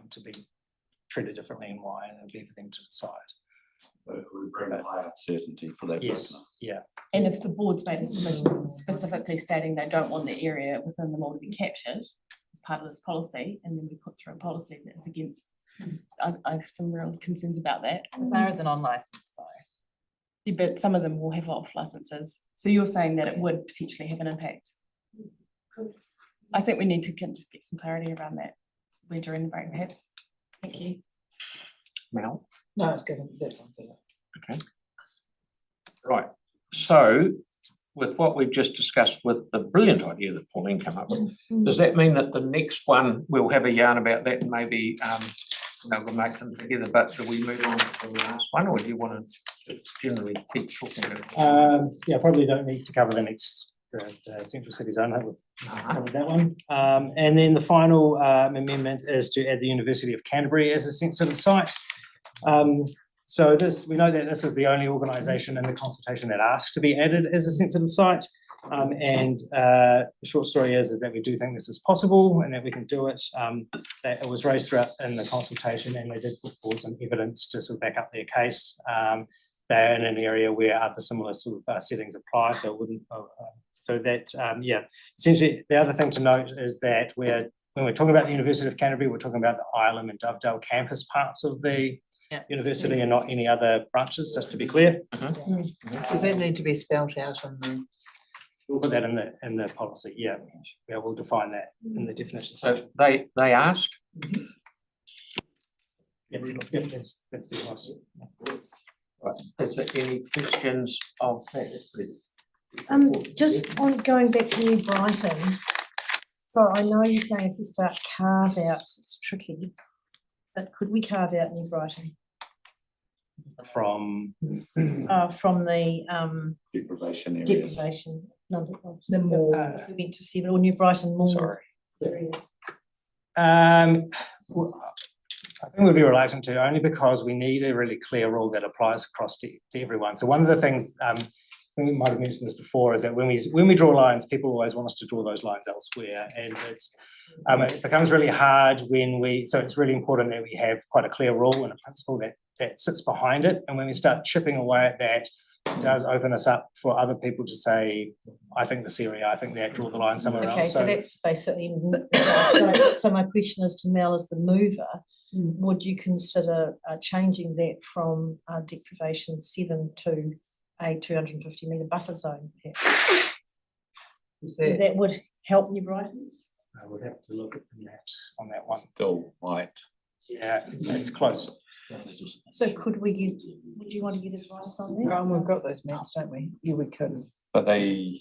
to be treated differently and why, and it'd be for them to decide. But it would bring higher certainty for that person. Yeah. And if the board's made a submission specifically stating they don't want the area within the mall to be captured as part of this policy, and then we put through a policy that's against, I have some real concerns about that. There is an on license though. Yeah, but some of them will have off licenses. So you're saying that it would potentially have an impact? I think we need to just get some clarity around that. We're during the break perhaps. Thank you. Mel? No, it's good. Okay. Right, so with what we've just discussed with the brilliant idea that Pauline came up with, does that mean that the next one we'll have a yarn about that and maybe we'll make them together, but do we move on to the last one, or do you want to generally keep talking about it? Yeah, probably don't need to cover the next, the central city zone, I think we've covered that one. And then the final amendment is to add the University of Canterbury as a sensitive site. So we know that this is the only organisation in the consultation that asked to be added as a sensitive site. And the short story is that we do think this is possible and that we can do it. That it was raised throughout in the consultation, and they did put forward some evidence to sort of back up their case. They're in an area where other similar sort of settings apply, so it wouldn't. So that yeah, essentially the other thing to note is that when we're talking about the University of Canterbury, we're talking about the Ireland and Dovedale campus parts of the university and not any other branches, just to be clear. Does that need to be spelled out on the? We'll put that in the policy, yeah. Yeah, we'll define that in the definition So section. they asked. Yeah, that's the advice. Right. Is there any questions of that? Just on going back to New Brighton. So I know you're saying if we start carve outs, it's tricky, but could we carve out New Brighton From from the Deprivation areas. deprivation number? The more. We went to 7 or New Brighton more. Sorry. area. Well, I think we'd be reluctant to, only because we need a really clear rule that applies across to everyone. So one of the things, we might have mentioned this before, is that when we draw lines, people always want us to draw those lines elsewhere, and it becomes really hard so it's really important that we have quite a clear rule and a principle that sits behind it, and when we start chipping away at that, it does open us up for other people to say, I think this area, I think that, draw the line somewhere Okay, else. so that's basically, so my question is to Mel as the mover, would you consider changing that from deprivation 7 to a 250 metre buffer zone? That would help New Brighton? I would have to look at the maps on that one. Still white. Yeah, it's close. So would you want to get advice on that? We've got those maps, don't we? Yeah, we could. But they,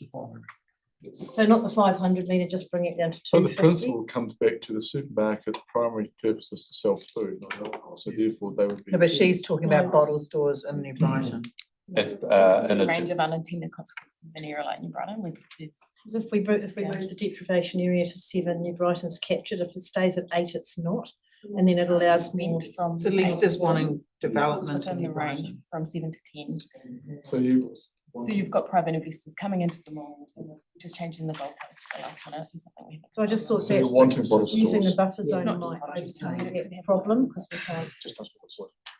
So not the 500 metre, just bring it down to But the 250? principle comes back to the supermarket primary purpose is to sell food, not alcohol, so therefore they would be. No, but she's talking about bottle stores in New Brighton. as, in A a, range of unintended consequences in an area like New Brighton, Because if we move the deprivation area to 7, New Brighton's captured. If it stays at 8, it's not, and then it allows more. from. So Leicester's wanting development Within in the New range Brighton. from 7 to 10. So You've got private investors coming into the mall, just changing the goalpost for the last minute and something we haven't. So I just thought So you're that wanting bottle using the stores. buffer It's zone not just might bottle stores, overcome it could that have- problem, because we can't.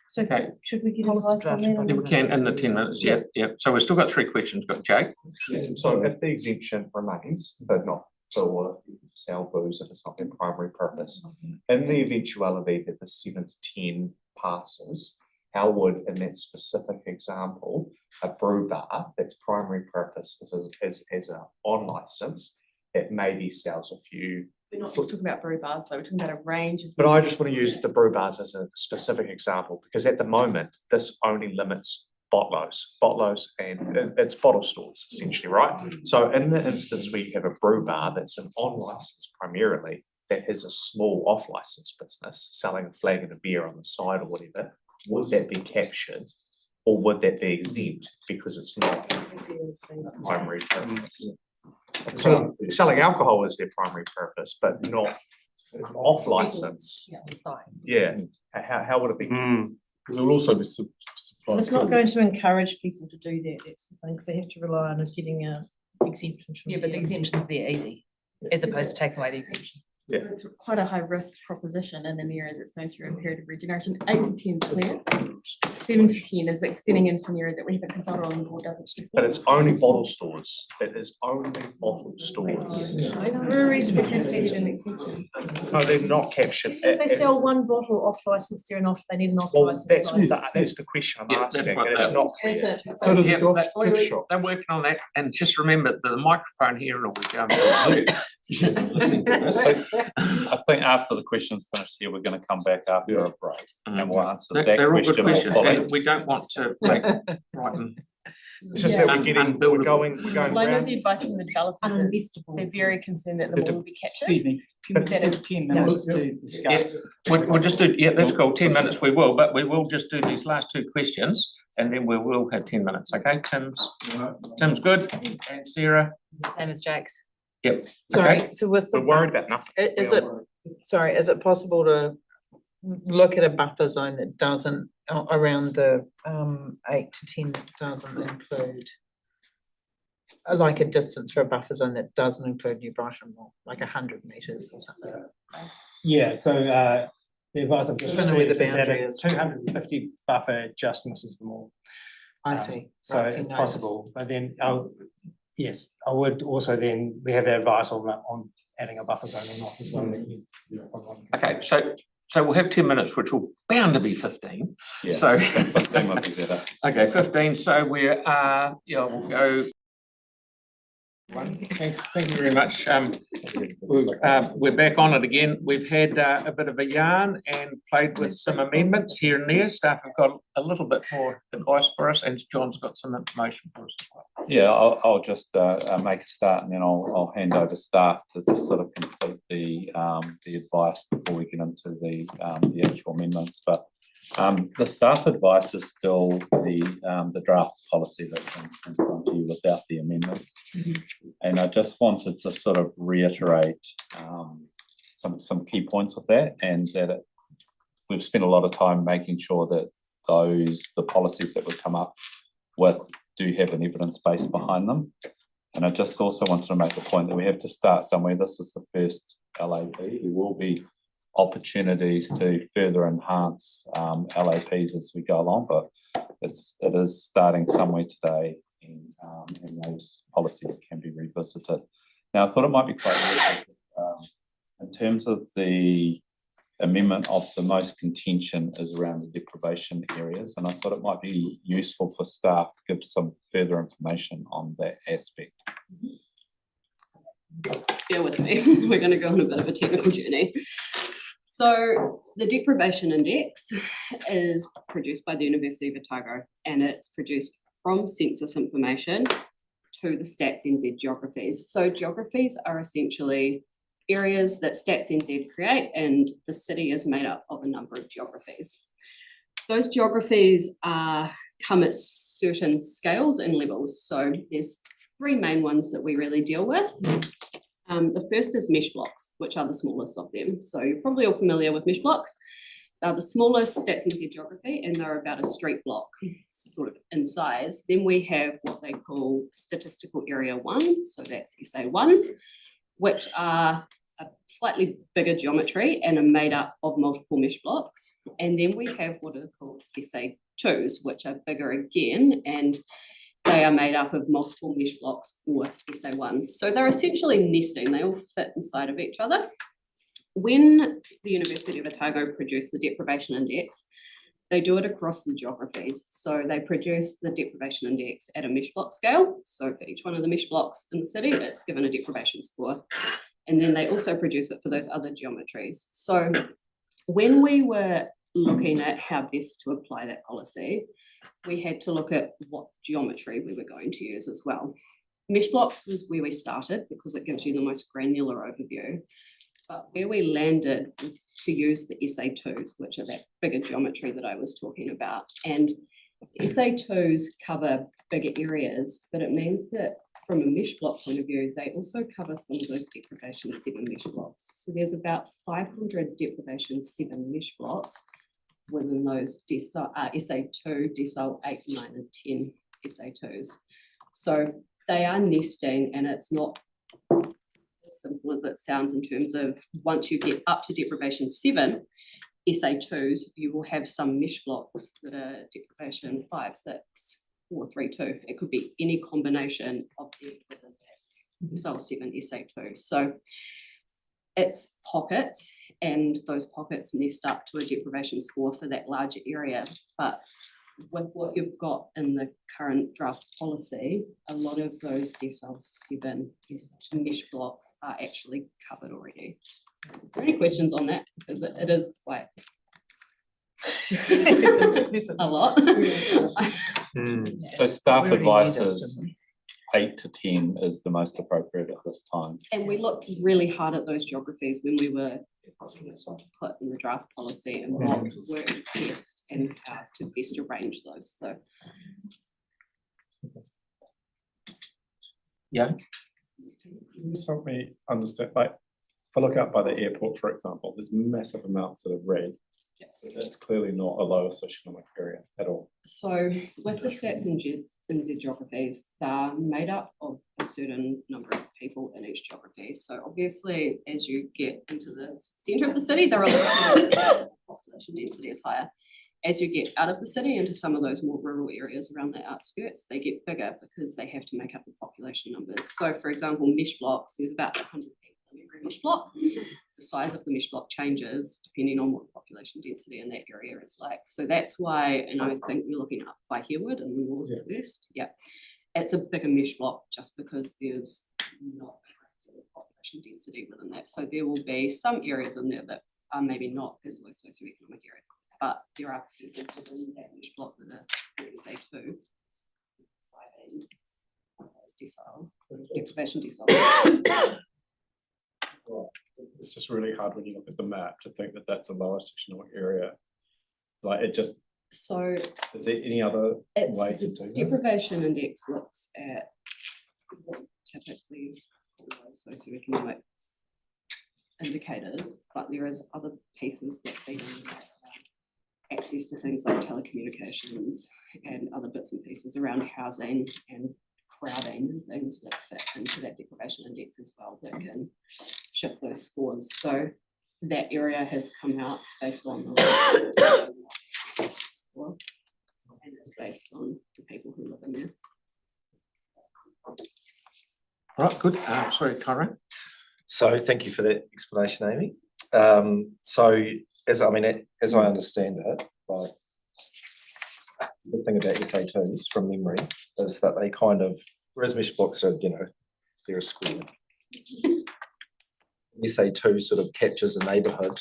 So Okay. should we get Policy advice on draft that? Yeah, we can in the 10 minutes, yeah. So we've still got 3 questions, got Jake. So if the exemption remains, but not for sell booze if it's not their primary purpose, in the eventuality that the 7 to 10 passes, how would, in that specific example, a brew bar that's primary purpose is a on license, it maybe sells a few. We're not just talking about brew bars, though, we're talking about a range of. But I just want to use the brew bars as a specific example, because at the moment, this only limits botlos, and it's bottle stores essentially, right? So in the instance where you have a brew bar that's an on license primarily, that is a small off license business selling a flag and a beer on the side or whatever, would that be captured or would that be exempt because it's not a primary purpose? So selling alcohol is their primary purpose, but not off license. Yeah, how would it be? Because it will also be supply. It's not going to encourage people to do that, that's the thing, because they have to rely on getting a exemption from. Yeah, but the exemption's there easy, as opposed to taking away the exemption. Yeah. It's quite a high risk proposition in an area that's going through a period of regeneration. 8 to 10 is clear. 7 to 10 is extending into an area that we haven't consulted on or doesn't support. But it's only bottle stores. It is only bottle stores. Breweries would have to get an exemption. No, they're not captured. If they sell one bottle off license, they're not, they need an off Well, license. that's the question I'm Yeah, that's asking, what and it's that- not Is clear. it? So does Yeah, a golf that- shop. They're working on that, and just remember the microphone here will be going to I think after the questions finished here, we're going to come back after a break and we'll answer that They're all good question more questions, fully. and we don't want to make Brighton It's just that we're going Well, I know round. the advice from the developers is they're very concerned that the mall will be captured. Excuse me, can we That have is- 10 minutes to discuss? We'll just do, yeah, that's cool, 10 minutes we will, but we will just do these last two questions and then we will have 10 minutes, okay? Tim's good, and Sarah? Same as Jake's. Yep. Okay. Sorry, so with the. We're worried about nothing. Is it, sorry, is it possible to look at a buffer zone that doesn't, around the 8 to 10 doesn't include like a distance for a buffer zone that doesn't include New Brighton Mall, like 100 metres or something? Yeah, so the advice I've just I don't know where received the is that boundary a is. 250 buffer just misses the mall. I see. So Right, so it's no, possible, but then, yes, I would also then, we have the advice on that, on adding a buffer zone or not as well. That you. Okay, so we'll have 10 minutes, which will bound to be 15. Yeah, So 15 might be better. okay, 15, so we're, yeah, we'll go. Thank you very much. We're back on it again. We've had a bit of a yarn and played with some amendments here and there. Staff have got a little bit more advice for us, and John's got some information for us as well. Yeah, I'll just make a start and then I'll hand over staff to just sort of complete the advice before we get into the actual amendments. But the staff advice is still the draft policy that's in front of you without the amendments. And I just wanted to sort of reiterate some key points with that, and that we've spent a lot of time making sure that the policies that we come up with do have an evidence base behind them. And I just also wanted to make a point that we have to start somewhere. This is the first LAP. There will be opportunities to further enhance LAPs as we go along, but it is starting somewhere today, and those policies can be revisited. Now, I thought it might be quite useful in terms of the amendment of the most contention is around the deprivation areas, and I thought it might be useful for staff to give some further information on that aspect. Bear with me, we're going to go on a bit of a technical journey. So the deprivation index is produced by the University of Otago, and it's produced from census information to the Stats NZ geographies. So geographies are essentially areas that Stats NZ create, and the city is made up of a number of geographies. Those geographies come at certain scales and levels. So there's three main ones that we really deal with. The first is mesh blocks, which are the smallest of them. So you're probably all familiar with mesh blocks. They're the smallest Stats NZ geography, and they're about a street block sort of in size. Then we have what they call statistical area 1, so that's SA1s, which are a slightly bigger geometry and are made up of multiple mesh blocks. And then we have what are called SA2s, which are bigger again, and they are made up of multiple mesh blocks or SA1s. So they're essentially nesting, they all fit inside of each other. When the University of Otago produce the deprivation index, they do it across the geographies. So they produce the deprivation index at a mesh block scale. So for each one of the mesh blocks in the city, it's given a deprivation score. And then they also produce it for those other geometries. So when we were looking at how best to apply that policy, we had to look at what geometry we were going to use as well. Mesh blocks was where we started because it gives you the most granular overview. But where we landed was to use the SA2s, which are that bigger geometry that I was talking about. And SA2s cover bigger areas, but it means that from a mesh block point of view, they also cover some of those deprivation 7 mesh blocks. So there's about 500 deprivation 7 mesh blocks within those SA2, decile 8, 9, and 10 SA2s. So they are nesting, and it's not as simple as it sounds in terms of once you get up to deprivation 7 SA2s, you will have some mesh blocks that are deprivation 5, 6, or 3, 2. It could be any combination of them within that decile 7 SA2. So it's pockets, and those pockets nest up to a deprivation score for that larger area. But with what you've got in the current draft policy, a lot of those decile 7 mesh blocks are actually covered already. Are there any questions on that? Because it is quite A lot. So staff We already knew advice this, is didn't 8 to 10 is the most appropriate at this time. And we looked really hard at those geographies when we were sort of put in the draft policy and what worked best and how to best arrange those, so. Yeah, Just help me understand, like, if I look out by the airport, for example, there's massive amounts that are red. Yeah. That's clearly not a low socioeconomic area at all. So with the stats and NZ geographies, they're made up of a certain number of people in each geography. So obviously, as you get into the centre of the city, they're a lot smaller, population density is higher. As you get out of the city into some of those more rural areas around the outskirts, they get bigger because they have to make up the population numbers. So for example, mesh blocks, there's about 100 people in every mesh block. The size of the mesh block changes depending on what population density in that area is like. So that's why, and I think you're looking up by Herwood in the northwest, yeah. It's a bigger mesh block just because there's not population density within that. So there will be some areas in there that are maybe not as low socioeconomic area. But there are people within that mesh block that are, say, 2, 5, deprivation decile. It's just really hard when you look at the map to think that that's a lower socioeconomic area. Like it just. So. Is there any other way to do that? Deprivation index looks at typically socioeconomic indicators, but there is other pieces that feed in access to things like telecommunications and other bits and pieces around housing and crowding and things that fit into that deprivation index as well that can shift those scores. So that area has come out based on the score, and it's based on the people who live in there. all right, good. Sorry, Tyrone. So thank you for that explanation, Amy. So as I understand it, like the thing about SA2s from memory is that they kind of, whereas mesh blocks are, they're a square. SA2 sort of captures a neighbourhood.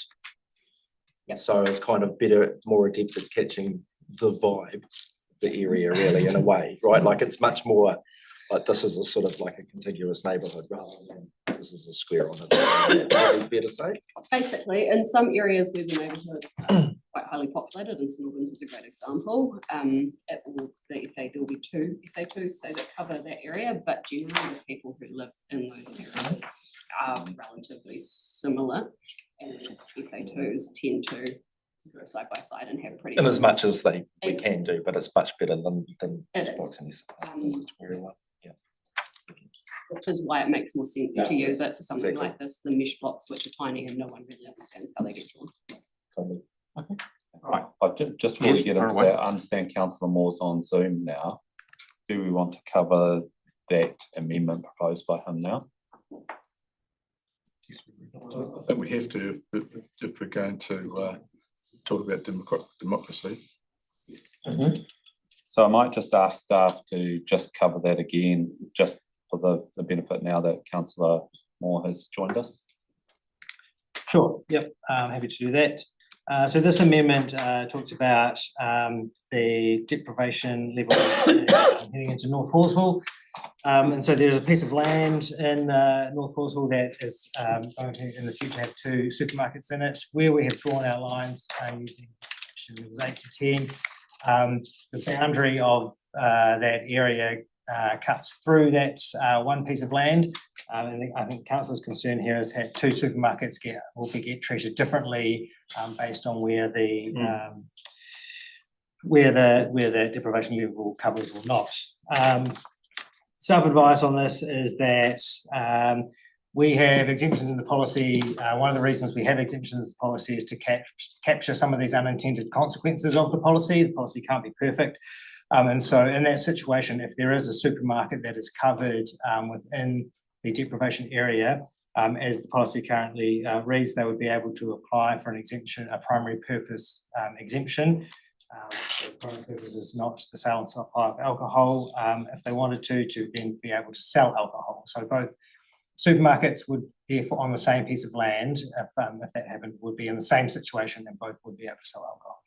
Yep. So it's kind of better, more adept at catching the vibe of the area really in a way, right? Like it's much more like this is a sort of like a contiguous neighbourhood rather than this is a square on it. Would be fair to say? Basically, in some areas where the neighbourhoods are quite highly populated, and St Albans is a great example, it will be, say, there will be 2 SA2s say that cover that area, but generally the people who live in those areas are relatively similar, and SA2s tend to go side by side and have pretty. In as much as we can do, but it's much better than it is. Which is why it makes more sense to use it for something like this, the mesh blocks, which are tiny and no one really understands how they get drawn. Okay. Right. Just before we get into that, I understand Councillor Moore's on Zoom now. Do we want to cover that amendment proposed by him now? I think we have to if we're going to talk about democracy. Yes. So I might just ask staff to just cover that again, just for the benefit now that Councillor Moore has joined us. Sure, yep, happy to do that. So this amendment talks about the deprivation level heading into North Horsehall. And so there's a piece of land in North Horsehall that is going to in the future have 2 supermarkets in it, where we have drawn our lines using levels 8 to 10. The boundary of that area cuts through that one piece of land. And I think Councillor's concern here is that 2 supermarkets will get treated differently based on where the deprivation level covers or not. Some advice on this is that we have exemptions in the policy. One of the reasons we have exemptions in the policy is to capture some of these unintended consequences of the policy. The policy can't be perfect. And so in that situation, if there is a supermarket that is covered within the deprivation area, as the policy currently reads, they would be able to apply for an exemption, a primary purpose exemption. The primary purpose is not the sale and supply of alcohol. If they wanted to then be able to sell alcohol. So both supermarkets would therefore on the same piece of land, if that happened, would be in the same situation and both would be able to sell alcohol.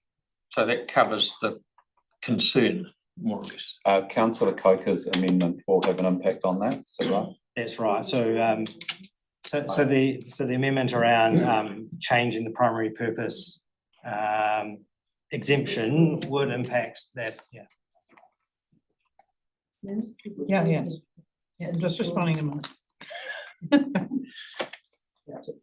So that covers the concern, more or less. Councillor Coker's amendment will have an impact on that, is that right? That's right. So the amendment around changing the primary purpose exemption would impact that, yeah. Yeah. Yeah, just responding a minute.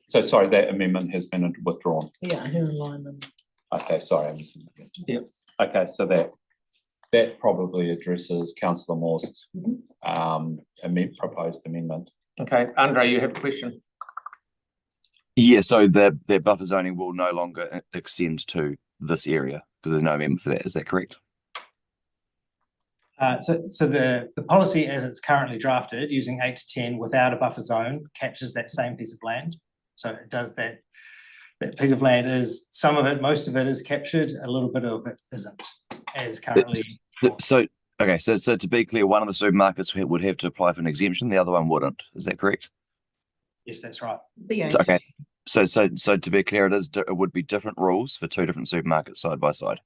So sorry, that amendment has been withdrawn. Yeah, in alignment. Okay, sorry, I missed it. Yep. Okay, so that probably addresses councillor Moore's proposed amendment. Okay, Andre, you have a question? Yeah, so the buffer zoning will no longer extend to this area because there's no amendment for that. Is that correct? So the policy as it's currently drafted, using 8 to 10 without a buffer zone, captures that same piece of land. So it does that. That piece of land is, some of it, most of it is captured, a little bit of it isn't, as currently. So to be clear, one of the supermarkets would have to apply for an exemption, the other one wouldn't. Is that correct? Yes, that's right. Okay. So to be clear, it would be different rules for two different supermarkets side by side.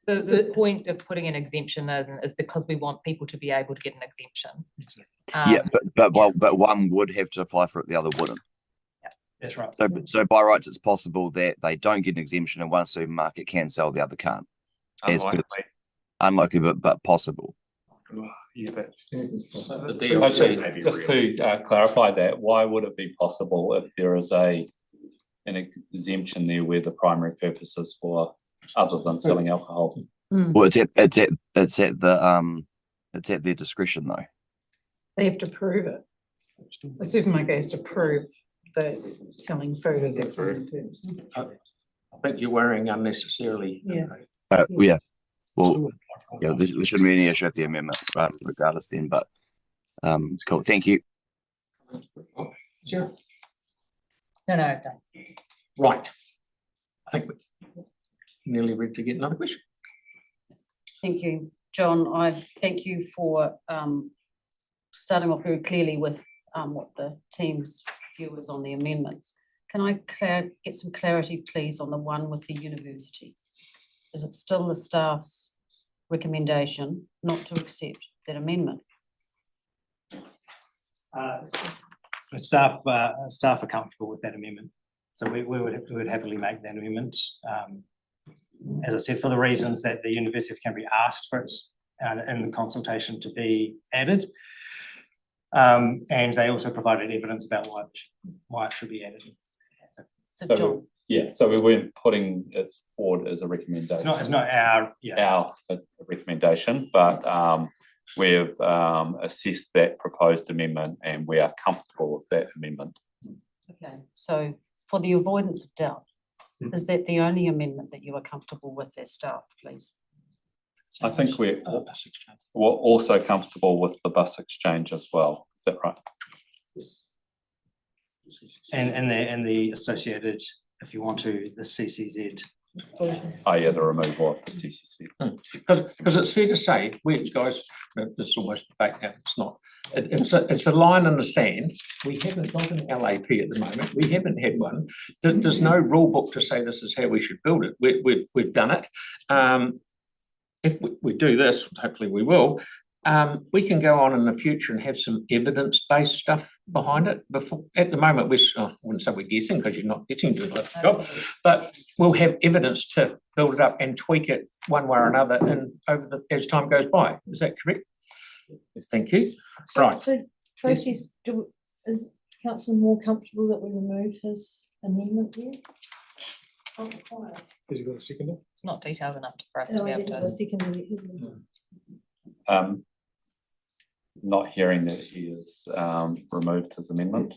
The point of putting an exemption in is because we want people to be able to get an exemption. But one would have to apply for it, the other wouldn't. That's right. So by rights, it's possible that they don't get an exemption and one supermarket can sell, the other can't. Unlikely, but possible. Just to clarify that, why would it be possible if there is an exemption there where the primary purpose is for other than selling alcohol? Well, it's at their discretion though. They have to prove it. The supermarket has to prove that selling food is its primary purpose. I think you're worrying unnecessarily. Yeah. Yeah. Well, yeah, there shouldn't be any issue with the amendment, regardless then, but cool, thank you. Sure. No, done. Right. I think we're nearly ready to get another question. Thank you, John. I thank you for starting off very clearly with what the team's view is on the amendments. Can I get some clarity, please, on the one with the university? Is it still the staff's recommendation not to accept that amendment? Staff are comfortable with that amendment, so we would happily make that amendment. As I said, for the reasons that the University of Canterbury asked for it in the consultation to be added, and they also provided evidence about why it should be added. So John. So we weren't putting it forward as a recommendation. It's not our recommendation, but we've assessed that proposed amendment and we are comfortable with that amendment. Okay, so for the avoidance of doubt, is that the only amendment that you are comfortable with as staff, please? I think we're also comfortable with the bus exchange as well. Is that right? Yes. And the associated, if you want to, the CCZ. Oh yeah, the removal of the CCC. Because it's fair to say, guys, this is almost back down. It's not. It's a line in the sand. We haven't got an LAP at the moment. We haven't had one. There's no rule book to say this is how we should build it. We've done it. If we do this, hopefully we will. We can go on in the future and have some evidence-based stuff behind it. At the moment, I wouldn't say we're guessing because you're not getting to the job, but we'll have evidence to build it up and tweak it one way or another and as time goes by. Is that correct? Thank you. Right. So Tracy's, is Councillor Moore comfortable that we remove his amendment there? Has he got a seconder? It's not detailed enough for us to be able to. Not hearing that he has removed his amendment.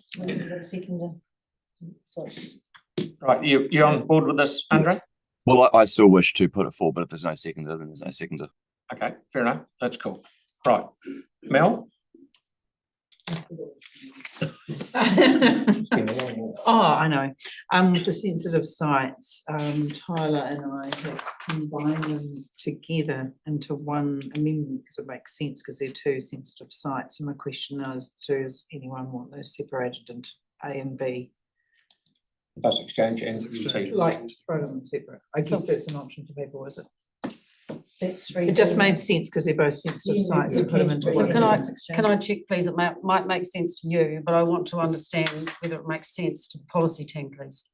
Right, you're on board with this, Andre? Well, I still wish to put it forward, but if there's no seconder, then there's no seconder. Okay, fair enough. That's cool. Right, Mel? Oh, I know. With the sensitive sites, Tyler and I have combined them together into one amendment because it makes sense because they're two sensitive sites. And my question is, does anyone want those separated into A and B? Bus exchange and UC. Like, throw them separate. I guess that's an option for people, is it? That's three. It just made sense because they're both sensitive sites to put them into So one. can I check, please? It might make sense to you, but I want to understand whether it makes sense to the policy team, please.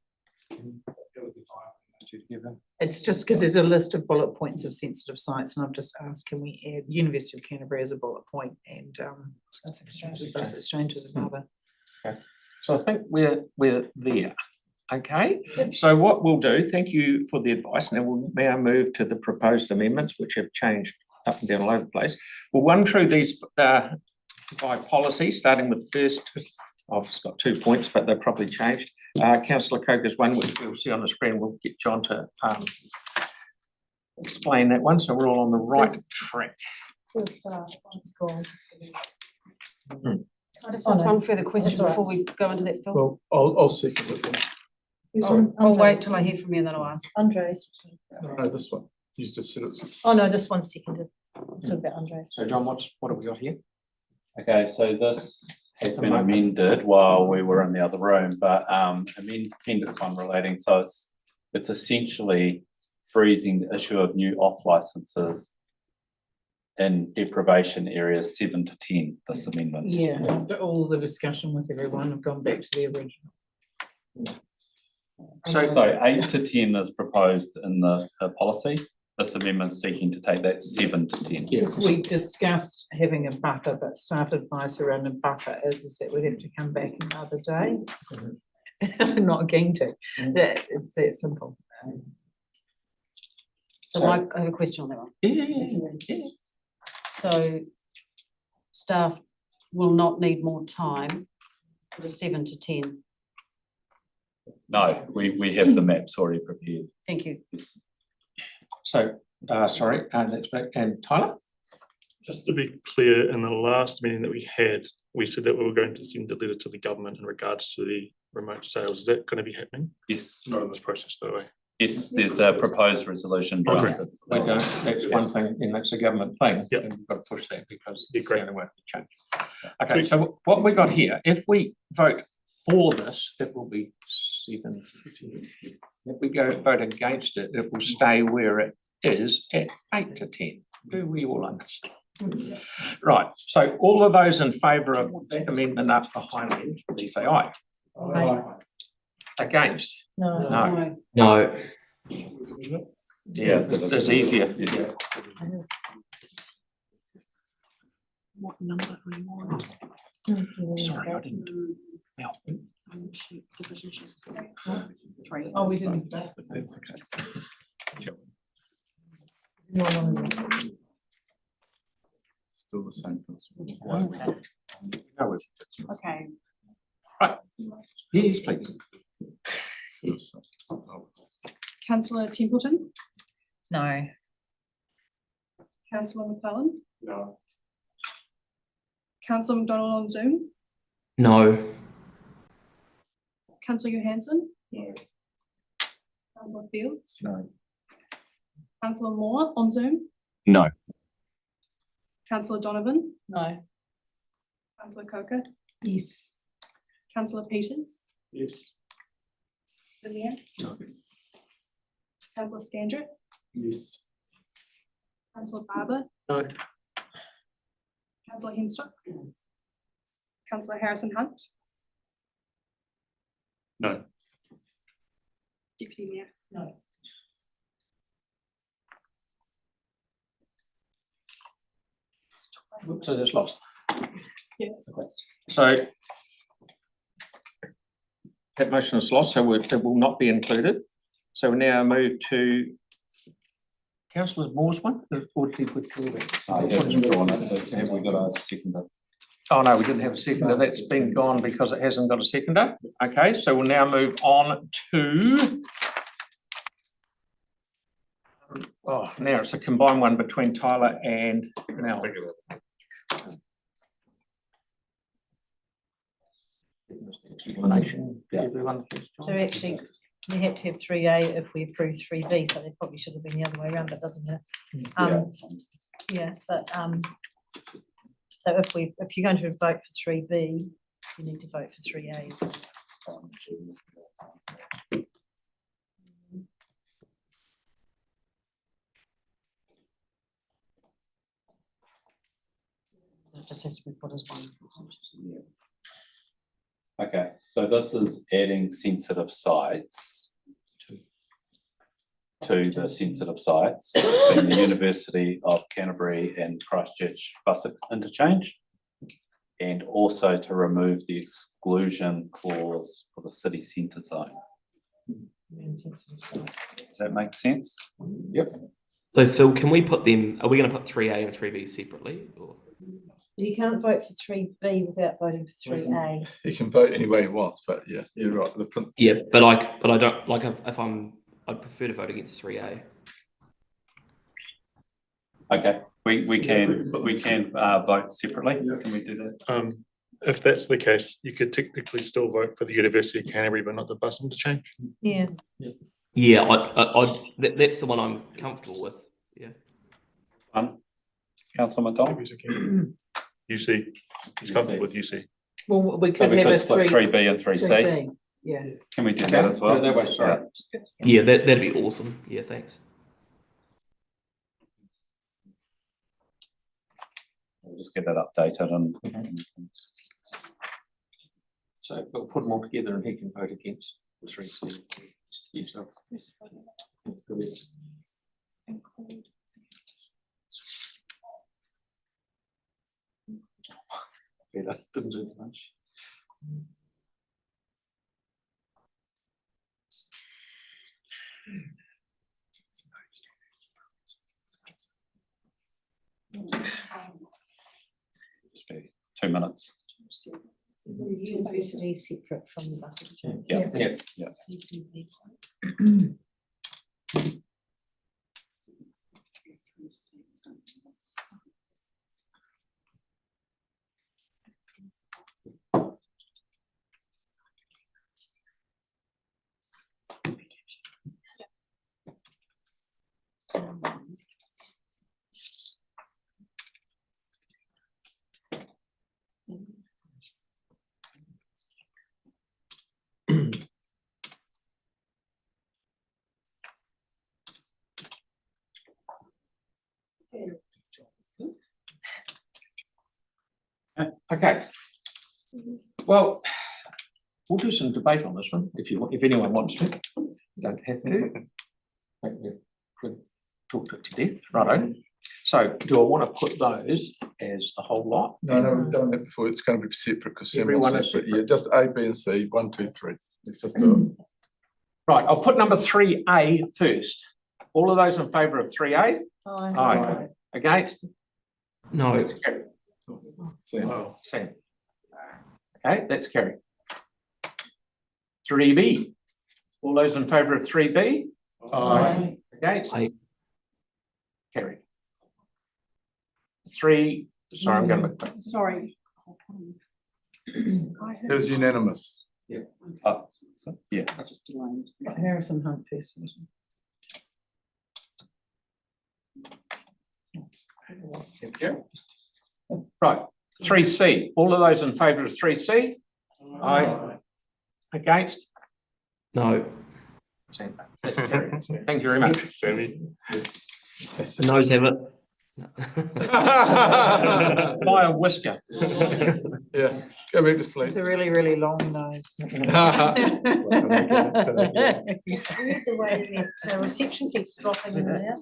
It's just because there's a list of bullet points of sensitive sites, and I've just asked, can we add University of Canterbury as a bullet point and bus exchange as another? Okay. So I think we're there. Okay, so what we'll do, thank you for the advice. Now we'll now move to the proposed amendments, which have changed up and down all over the place. We'll run through these by policy, starting with the first. I've just got 2 points, but they're probably changed. Councillor Coker's one, which we'll see on the screen. We'll get John to explain that one, so we're all on the right track. We'll start. It's called. I just ask one further question before we go into that, Phil. Well, I'll second it then. I'll wait till I hear from you and then I'll ask. Andres. No, this one. You just said it's. Oh, no, this one's seconded. It's all about Andres. So John, what have we got here? Okay, so this has been amended while we were in the other room, but amended one relating, so it's essentially freezing the issue of new off licenses in deprivation areas 7 to 10, this amendment. Yeah, after all the discussion with everyone, I've gone back to the original. So 8 to 10 is proposed in the policy. This amendment seeking to take that 7 to 10. Yes, we discussed having a buffer, but staff advice around a buffer is that we'd have to come back another day. I'm not going to. It's that simple. So Mike, I have a question on that one. Yeah. So staff will not need more time for the 7 to 10. No, we have the maps already prepared. Thank you. So, sorry, that's back. And Tyler? Just to be clear, in the last meeting that we had, we said that we were going to send a letter to the government in regards to the remote sales. Is that going to be happening? Yes. Not in this process, that way. Yes, there's a proposed resolution drafted. We don't, that's one thing, and that's a government thing. Yeah. And we've got to push that because Yeah, it's great. the only way to change. Okay, so what we got here, if we vote for this, it will be 7 to 10. If we vote against it, it will stay where it is at 8 to 10. Do we all understand? Right, so all of those in favour of that amendment up behind me, please say aye. Aye. Against? No. No. Yeah, that's easier. Yeah. What number are you on? Sorry, I didn't. Yeah. Oh, we didn't. That's the case. Yep. Still the same principle. Okay. Right. Yes, please. Councillor Templeton, No. Councillor McClellan, No. Councillor McDonald on Zoom, No. Councillor Johansson, No. Councillor Fields, No. Councillor Moore on Zoom, No. Councillor Donovan, No. Councillor Coker, Yes. Councillor Peters, Yes. the Mayor, Councillor Scandrett, Yes. Councillor Barber, No. Councillor Henstock, Councillor Harrison Hunt, No. Deputy Mayor. No. So that's lost. Yeah, it's a question. So that motion is lost, so it will not be included. So we now move to Councillor Moore's one. Or did we call it? I haven't drawn it, have we got a seconder? Oh, no, we didn't have a seconder. That's been gone because it hasn't got a seconder. Okay, so we'll now move on to. Oh, now it's a combined one between Tyler and Mel. Explanation to everyone. So actually, we had to have 3A if we approve 3B, so they probably should have been the other way around, but doesn't matter. Yeah, but so if you're going to vote for 3B, you need to vote for 3A. It just has to be put as one. Okay, so this is adding sensitive sites to the sensitive sites in the University of Canterbury and Christchurch bus interchange, and also to remove the exclusion clause for the city centre zone. Does that make sense? Yep. So Phil, can we put them, are we going to put 3A and 3B separately? Or? You can't vote for 3B without voting for 3A. He can vote any way he wants, but yeah, you're right. Yeah, but I don't like if I'd prefer to vote against 3A. Okay, we can vote separately. Can we do that? If that's the case, you could technically still vote for the University of Canterbury, but not the bus interchange. Yeah. Yeah, that's the one I'm comfortable with. Yeah. Councillor McDonald. UC. He's comfortable with UC. Well, we So could we have could a split 3B and 3C. 3C. Yeah. Can we do that as well? That way, sorry. Yeah, that'd be awesome. Yeah, thanks. We'll just get that updated and. So we'll put them all together and he can vote against the 3C. Yes. Better, didn't do much. Just be 2 minutes. University separate from the bus exchange. Yeah. Okay. Well, we'll do some debate on this one if anyone wants to. Don't have to. We've talked it to death. Righto. So do I want to put those as the whole lot? No, we've done that before. It's going to be separate because Everyone is separate. Yeah, just A, B, and C. 1, 2, 3. Let's just do it. Right, I'll put number 3A first. All of those in favour of 3A? Aye. Aye. Against? No. That's carried. Same. Okay, that's carried. 3B. All those in favour of 3B? Aye. Against? Carried. 3, sorry, I'm going to. Sorry. It was unanimous. Yeah. Yeah. Just delayed. Harrison Hunt first. Right, 3C. All of those in favour of 3C? Aye. Against? No. Thank you very much. Sammy. The noes have it. By a whisker. Yeah, go back to sleep. It's a really, really long nose. The way that reception keeps dropping in there.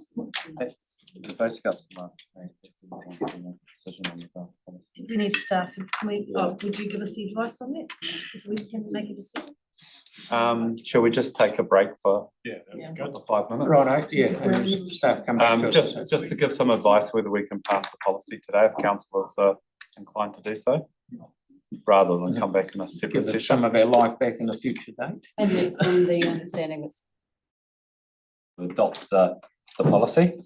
The basic We need staff. Can we, would you give us the advice on that? If we can make a decision? Shall we just take a break for Yeah. 5 minutes? Right, yeah, staff come back to us. Just to give some advice whether we can pass the policy today, if councillors are inclined to do so, rather than come back in a separate Give session. us some of our life back in a future date. And it's on the understanding that's Adopt the policy.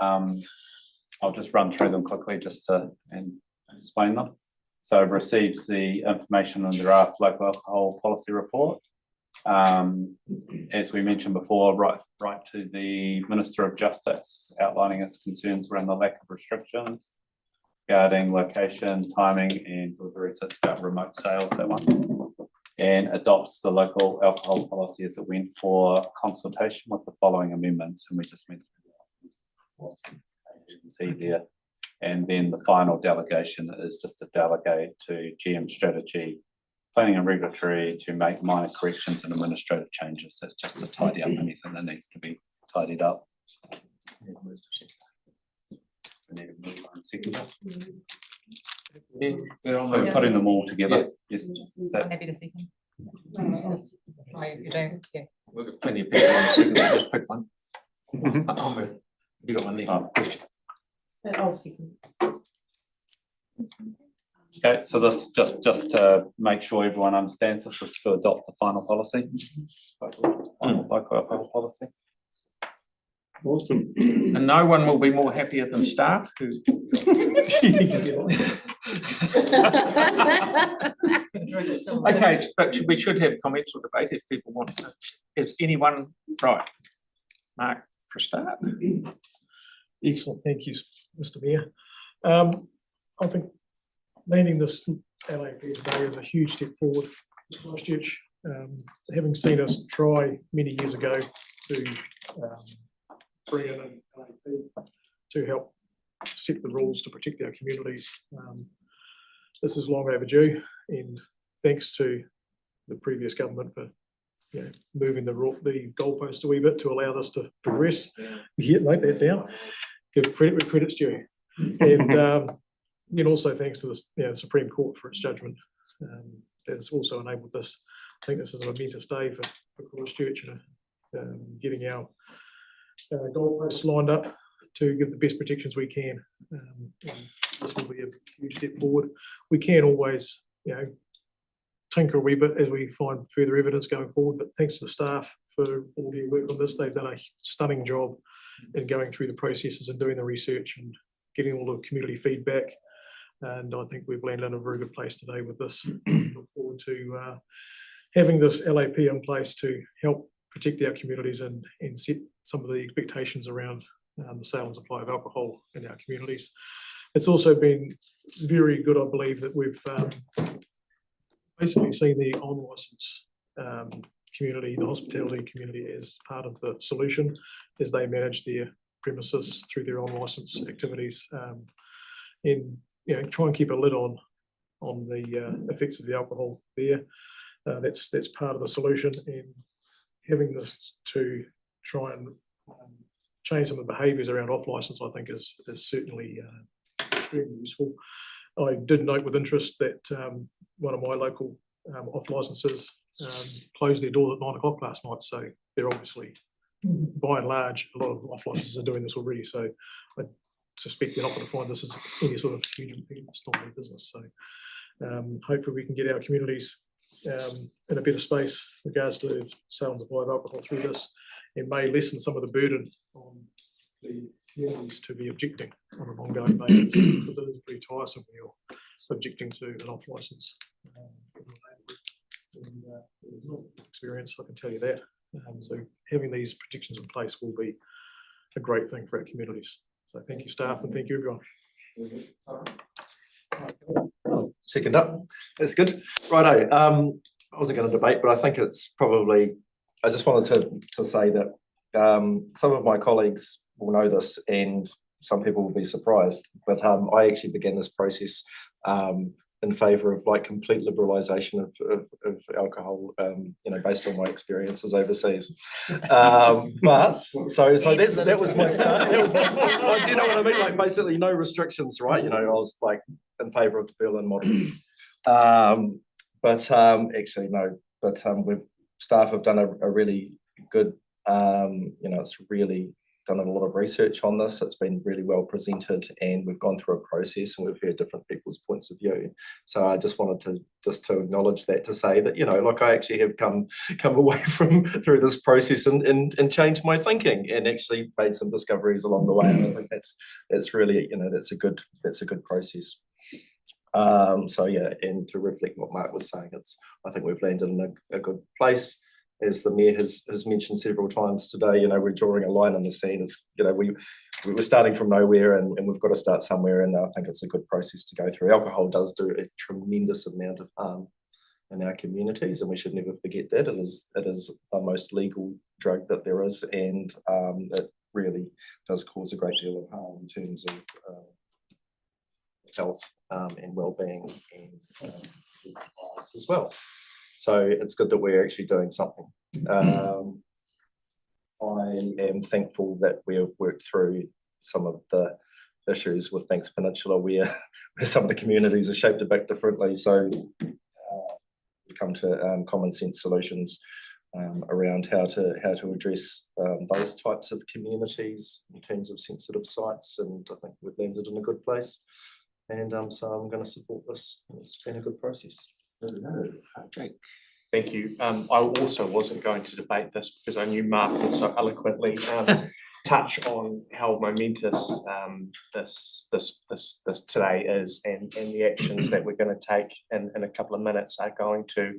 I'll just run through them quickly just to explain them. So receives the information on the draft local alcohol policy report. As we mentioned before, right to the Minister of Justice outlining its concerns around the lack of restrictions regarding location, timing, and delivery. So it's about remote sales, that one. and adopts the local alcohol policy as it went for consultation with the following amendments, and we just meant you can see there. And then the final delegation is just to delegate to GM strategy, planning and regulatory to make minor corrections and administrative changes. That's just to tidy up anything that needs to be tidied up. We're putting them all together. Yes. I'm happy to second. Oh, you don't, yeah. We've got plenty of people on the second, just pick one. I'll move. You got one there. I'll second. Okay, so this just to make sure everyone understands, this is to adopt the final policy. Final alcohol policy. Awesome. And no one will be more happier than staff who. Okay, but we should have comments or debate if people want to. Is anyone right? Mark, for a start. Excellent, thank you, Mr. Mayor. I think landing this LAP today is a huge step forward for Christchurch. Having seen us try many years ago to bring in an LAP to help set the rules to protect our communities. This is long overdue, and thanks to the previous government for moving the goalposts a wee bit to allow this to progress. Yeah, note that down. Give credit where credit's due, and also thanks to the Supreme Court for its judgment that has also enabled this. I think this is a momentous day for Christchurch, getting our goalposts lined up to give the best protections we can. This will be a huge step forward. We can always, tinker a wee bit as we find further evidence going forward, but thanks to the staff for all their work on this. They've done a stunning job in going through the processes and doing the research and getting all the community feedback. And I think we've landed in a very good place today with this. Look forward to having this LAP in place to help protect our communities and set some of the expectations around the sale and supply of alcohol in our communities. It's also been very good, I believe, that we've basically seen the on-licence community, the hospitality community, as part of the solution as they manage their premises through their on-licence activities, and try and keep a lid on the effects of the alcohol there. That's part of the solution, and having this to try and change some of the behaviours around off-licence, I think is certainly extremely useful. I did note with interest that one of my local off-licences closed their doors at 9 o'clock last night, so they're obviously, by and large, a lot of off-licences are doing this already, so I suspect you're not going to find this as any sort of huge impediment on their business. So hopefully we can get our communities in a better space in regards to sale and supply of alcohol through this, and may lessen some of the burden on the communities to be objecting on an ongoing basis, because it is pretty tiresome when you're objecting to an off licence. Experience, I can tell you that. So having these protections in place will be a great thing for our communities. So thank you, staff, and thank you, everyone. Second up, that's good. Righto, I wasn't going to debate, but I think it's probably, I just wanted to say that some of my colleagues will know this and some people will be surprised, but I actually began this process in favour of like complete liberalisation of alcohol, based on my experiences overseas. But so that was my start. That was my, do you know what I mean? Like basically no restrictions, right? I was like in favour of the Berlin model. But actually no. But staff have done a really good. It's really done a lot of research on this. It's been really well presented, and we've gone through a process and we've heard different people's points of view. So I just wanted to acknowledge that, to say that, like I actually have come away through this process and changed my thinking and actually made some discoveries along the way. And I think that's really, that's a good process. So yeah, and to reflect what Mark was saying, I think we've landed in a good place. As the Mayor has mentioned several times today, we're drawing a line in the sand. It's, we're starting from nowhere, and we've got to start somewhere, and I think it's a good process to go through. Alcohol does do a tremendous amount of harm in our communities, and we should never forget that. It is the most legal drug that there is, and it really does cause a great deal of harm in terms of health and well-being and lives as well. So it's good that we're actually doing something. I am thankful that we have worked through some of the issues with Banks Peninsula where some of the communities are shaped a bit differently. So we come to common sense solutions around how to address those types of communities in terms of sensitive sites, and I think we've landed in a good place. And so I'm going to support this. It's been a good process. Jake. Thank you. I also wasn't going to debate this because I knew Mark would so eloquently touch on how momentous this today is, and the actions that we're going to take in a couple of minutes are going to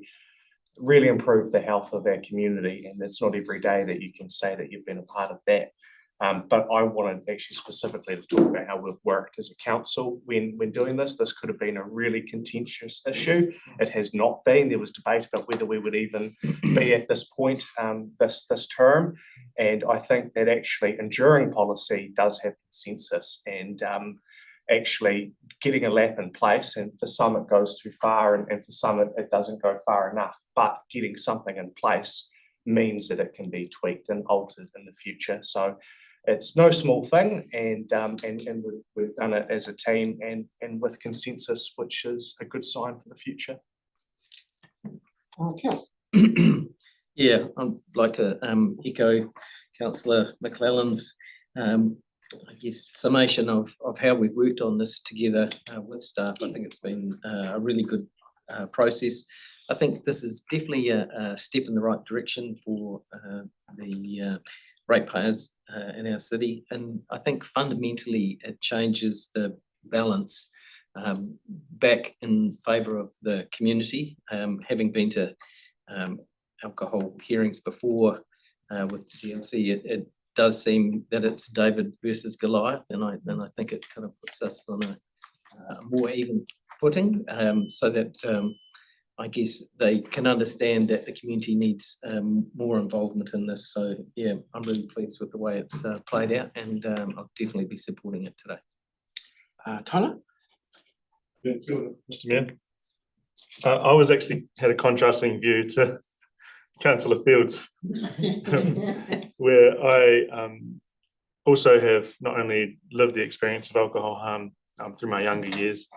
really improve the health of our community. And it's not every day that you can say that you've been a part of that. But I wanted actually specifically to talk about how we've worked as a council when doing this. This could have been a really contentious issue. It has not been. There was debate about whether we would even be at this point this term. And I think that actually enduring policy does have consensus, and actually getting a LAP in place, and for some it goes too far, and for some it doesn't go far enough, but getting something in place means that it can be tweaked and altered in the future. So it's no small thing, and we've done it as a team and with consensus, which is a good sign for the future. Okay. Yeah, I'd like to echo Councillor McClellan's I guess summation of how we've worked on this together with staff. I think it's been a really good process. I think this is definitely a step in the right direction for the ratepayers in our city, and I think fundamentally it changes the balance back in favour of the community. Having been to alcohol hearings before with DLC, it does seem that it's David versus Goliath, and I think it kind of puts us on a more even footing, so that I guess they can understand that the community needs more involvement in this. So yeah, I'm really pleased with the way it's played out, and I'll definitely be supporting it today. Tyler? Yeah, Mr. Mayor. I was actually had a contrasting view to Councillor Fields, where I also have not only lived the experience of alcohol harm through my younger years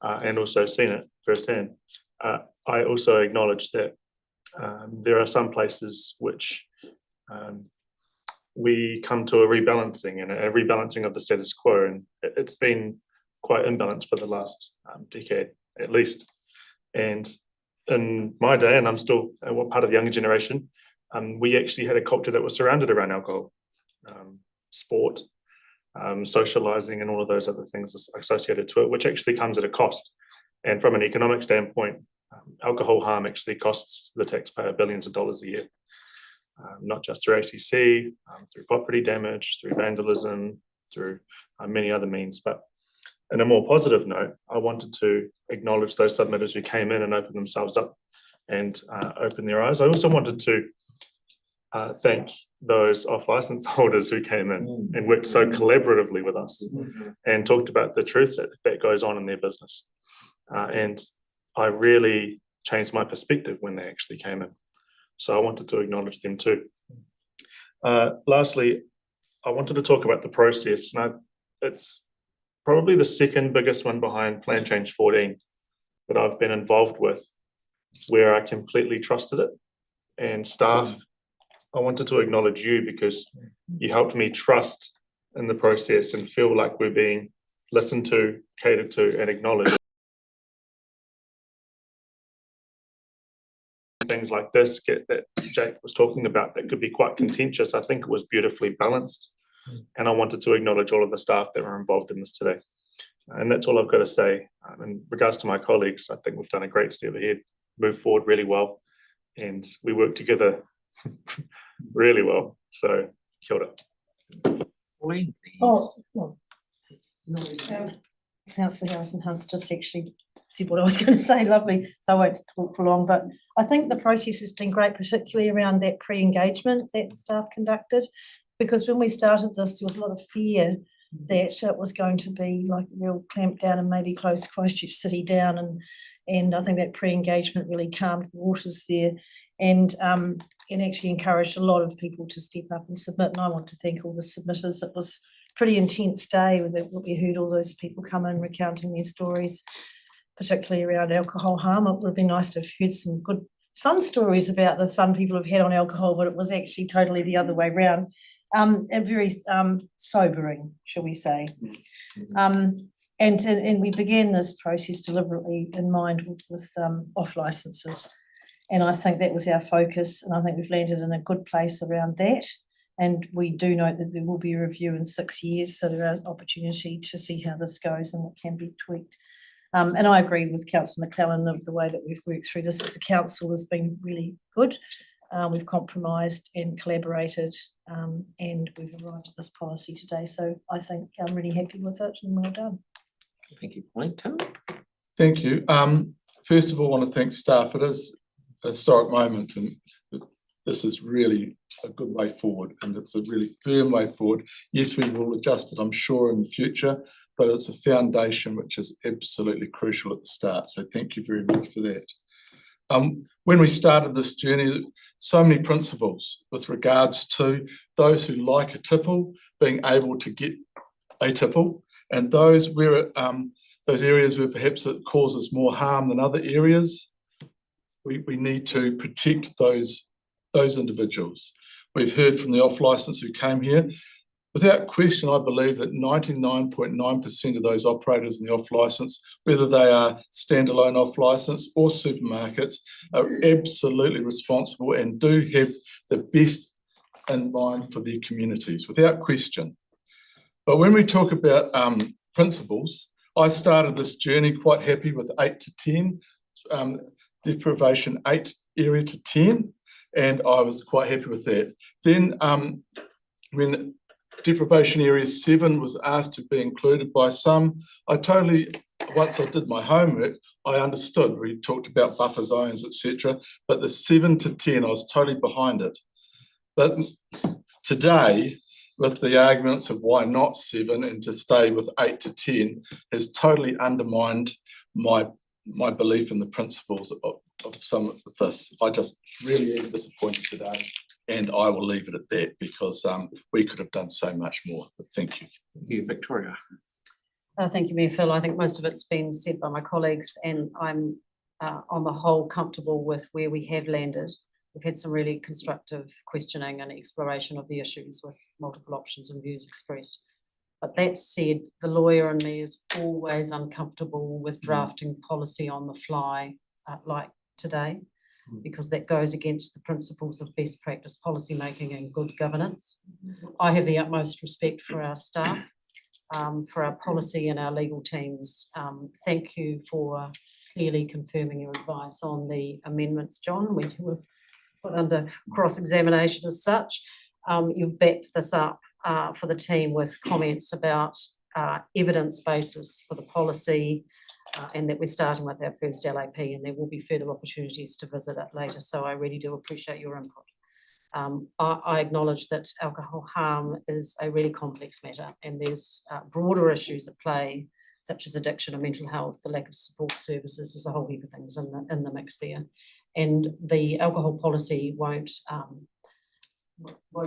and also seen it firsthand. I also acknowledge that there are some places which we come to a rebalancing and a rebalancing of the status quo, and it's been quite imbalanced for the last decade at least. And in my day, and I'm still part of the younger generation, we actually had a culture that was surrounded around alcohol, sport, socializing, and all of those other things associated to it, which actually comes at a cost. And from an economic standpoint, alcohol harm actually costs the taxpayer billions of dollars a year, not just through ACC, through property damage, through vandalism, through many other means. But in a more positive note, I wanted to acknowledge those submitters who came in and opened themselves up and opened their eyes. I also wanted to thank those off-licence holders who came in and worked so collaboratively with us and talked about the truth that goes on in their business. And I really changed my perspective when they actually came in. So I wanted to acknowledge them too. Lastly, I wanted to talk about the process. Now, it's probably the second biggest one behind Plan Change 14 that I've been involved with, where I completely trusted it. And staff, I wanted to acknowledge you because you helped me trust in the process and feel like we're being listened to, catered to, and acknowledged. Things like this that Jake was talking about that could be quite contentious, I think it was beautifully balanced. And I wanted to acknowledge all of the staff that were involved in this today. And that's all I've got to say. In regards to my colleagues, I think we've done a great step ahead, moved forward really well, and we work together really well. So, kia ora. Oh, no. Councillor Harrison Hunt's just actually said what I was going to say, lovely, so I won't talk for long, but I think the process has been great, particularly around that pre-engagement that staff conducted, because when we started this, there was a lot of fear that it was going to be like a real clamp down and maybe close Christchurch City down, and I think that pre-engagement really calmed the waters there, and actually encouraged a lot of people to step up and submit, and I want to thank all the submitters. It was a pretty intense day with it. We heard all those people come in recounting their stories, particularly around alcohol harm. It would have been nice to have heard some good fun stories about the fun people have had on alcohol, but it was actually totally the other way around. And very sobering, shall we say. And we began this process deliberately in mind with off licences. And I think that was our focus, and I think we've landed in a good place around that. And we do note that there will be a review in 6 years, so there is opportunity to see how this goes and it can be tweaked. And I agree with Councillor McClellan that the way that we've worked through this as a council has been really good. We've compromised and collaborated, and we've arrived at this policy today. So I think I'm really happy with it, and well done. Thank you, Pauline. Tim? Thank you. First of all, I want to thank staff. It is a historic moment, and this is really a good way forward, and it's a really firm way forward. Yes, we will adjust it, I'm sure, in the future, but it's a foundation which is absolutely crucial at the start. So thank you very much for that. When we started this journey, so many principles with regards to those who like a tipple being able to get a tipple, and those areas where perhaps it causes more harm than other areas, we need to protect those individuals. We've heard from the off-licence who came here. Without question, I believe that 99.9% of those operators in the off-licence, whether they are standalone off-licence or supermarkets, are absolutely responsible and do have the best in mind for their communities, without question. But when we talk about principles, I started this journey quite happy with 8 to 10, deprivation 8 area to 10, and I was quite happy with that. Then when deprivation area 7 was asked to be included by some, once I did my homework, I understood. We talked about buffer zones, etc. But the 7 to 10, I was totally behind it. But today, with the arguments of why not 7 and to stay with 8 to 10, has totally undermined my belief in the principles of some of this. I just really am disappointed today, and I will leave it at that, because we could have done so much more. But thank you. Thank you, Victoria. Thank you, Mayor Phil. I think most of it's been said by my colleagues, and I'm on the whole comfortable with where we have landed. We've had some really constructive questioning and exploration of the issues with multiple options and views expressed. But that said, the lawyer in me is always uncomfortable with drafting policy on the fly like today, because that goes against the principles of best practice policy making and good governance. I have the utmost respect for our staff, for our policy and our legal teams. Thank you for clearly confirming your advice on the amendments, John, when you were put under cross-examination as such. You've backed this up for the team with comments about evidence basis for the policy, and that we're starting with our first LAP, and there will be further opportunities to visit it later. So I really do appreciate your input. I acknowledge that alcohol harm is a really complex matter, and there's broader issues at play, such as addiction and mental health, the lack of support services. There's a whole heap of things in the mix there. And the alcohol policy won't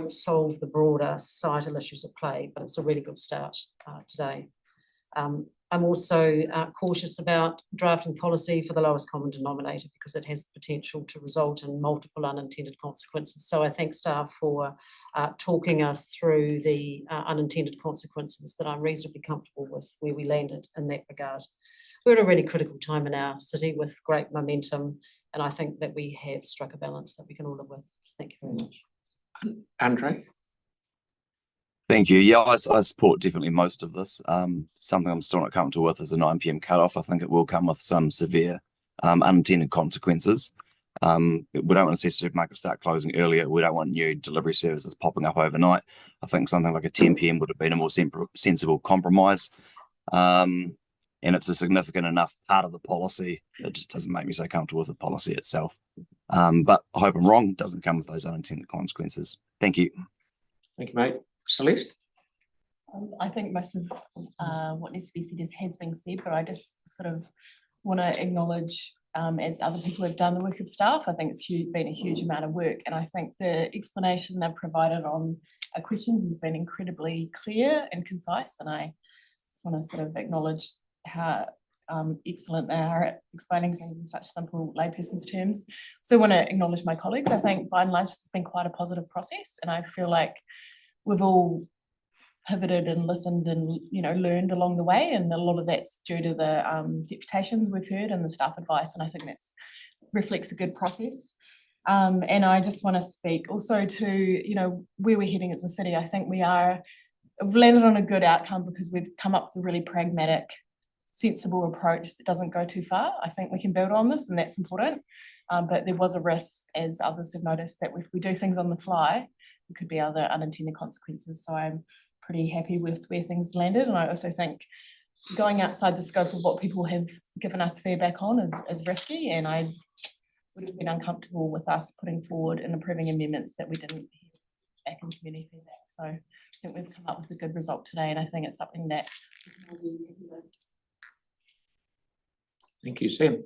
solve the broader societal issues at play, but it's a really good start today. I'm also cautious about drafting policy for the lowest common denominator, because it has the potential to result in multiple unintended consequences. So I thank staff for talking us through the unintended consequences that I'm reasonably comfortable with where we landed in that regard. We're at a really critical time in our city with great momentum, and I think that we have struck a balance that we can all live with. So thank you very much. Andre? Thank you. Yeah, I support definitely most of this. Something I'm still not comfortable with is a 9 PM cutoff. I think it will come with some severe unintended consequences. We don't want to see supermarkets start closing earlier. We don't want new delivery services popping up overnight. I think something like a 10 PM would have been a more sensible compromise. and it's a significant enough part of the policy. It just doesn't make me so comfortable with the policy itself. But I hope I'm wrong. It doesn't come with those unintended consequences. Thank you. Thank you, mate. Celeste? I think most of what needs to be said has been said, but I just sort of want to acknowledge, as other people have done the work of staff, I think it's been a huge amount of work, and I think the explanation they've provided on our questions has been incredibly clear and concise, and I just want to sort of acknowledge how excellent they are at explaining things in such simple layperson's terms. So I want to acknowledge my colleagues. I think by and large it's been quite a positive process, and I feel like we've all pivoted and listened and learned along the way, and a lot of that's due to the deputations we've heard and the staff advice, and I think that's reflects a good process. And I just want to speak also to where we're heading as a city. I think we've landed on a good outcome because we've come up with a really pragmatic, sensible approach that doesn't go too far. I think we can build on this, and that's important, but there was a risk, as others have noticed, that if we do things on the fly there could be other unintended consequences. So I'm pretty happy with where things landed, and I also think going outside the scope of what people have given us feedback on is risky, and I would have been uncomfortable with us putting forward and approving amendments that we didn't hear back in community feedback. So I think we've come up with a good result today, and I think it's something that we can all be happy with. Thank you, Sam.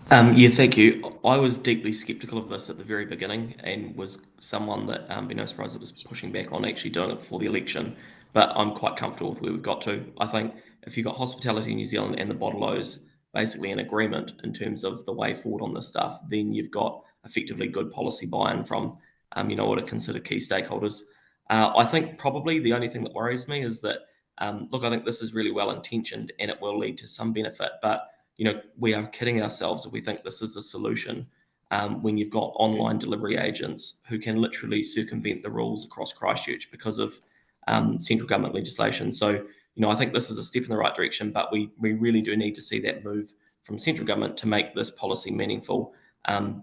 Yeah, thank you. I was deeply sceptical of this at the very beginning and was someone that be no surprise that was pushing back on actually doing it before the election, but I'm quite comfortable with where we've got to. I think if you've got Hospitality New Zealand and the Bottle-O's basically in agreement in terms of the way forward on this stuff, then you've got effectively good policy buy-in from what are considered key stakeholders. I think probably the only thing that worries me is that look, I think this is really well intentioned and it will lead to some benefit, but we are kidding ourselves if we think this is a solution when you've got online delivery agents who can literally circumvent the rules across Christchurch because of central government legislation. So, I think this is a step in the right direction, but we really do need to see that move from central government to make this policy meaningful,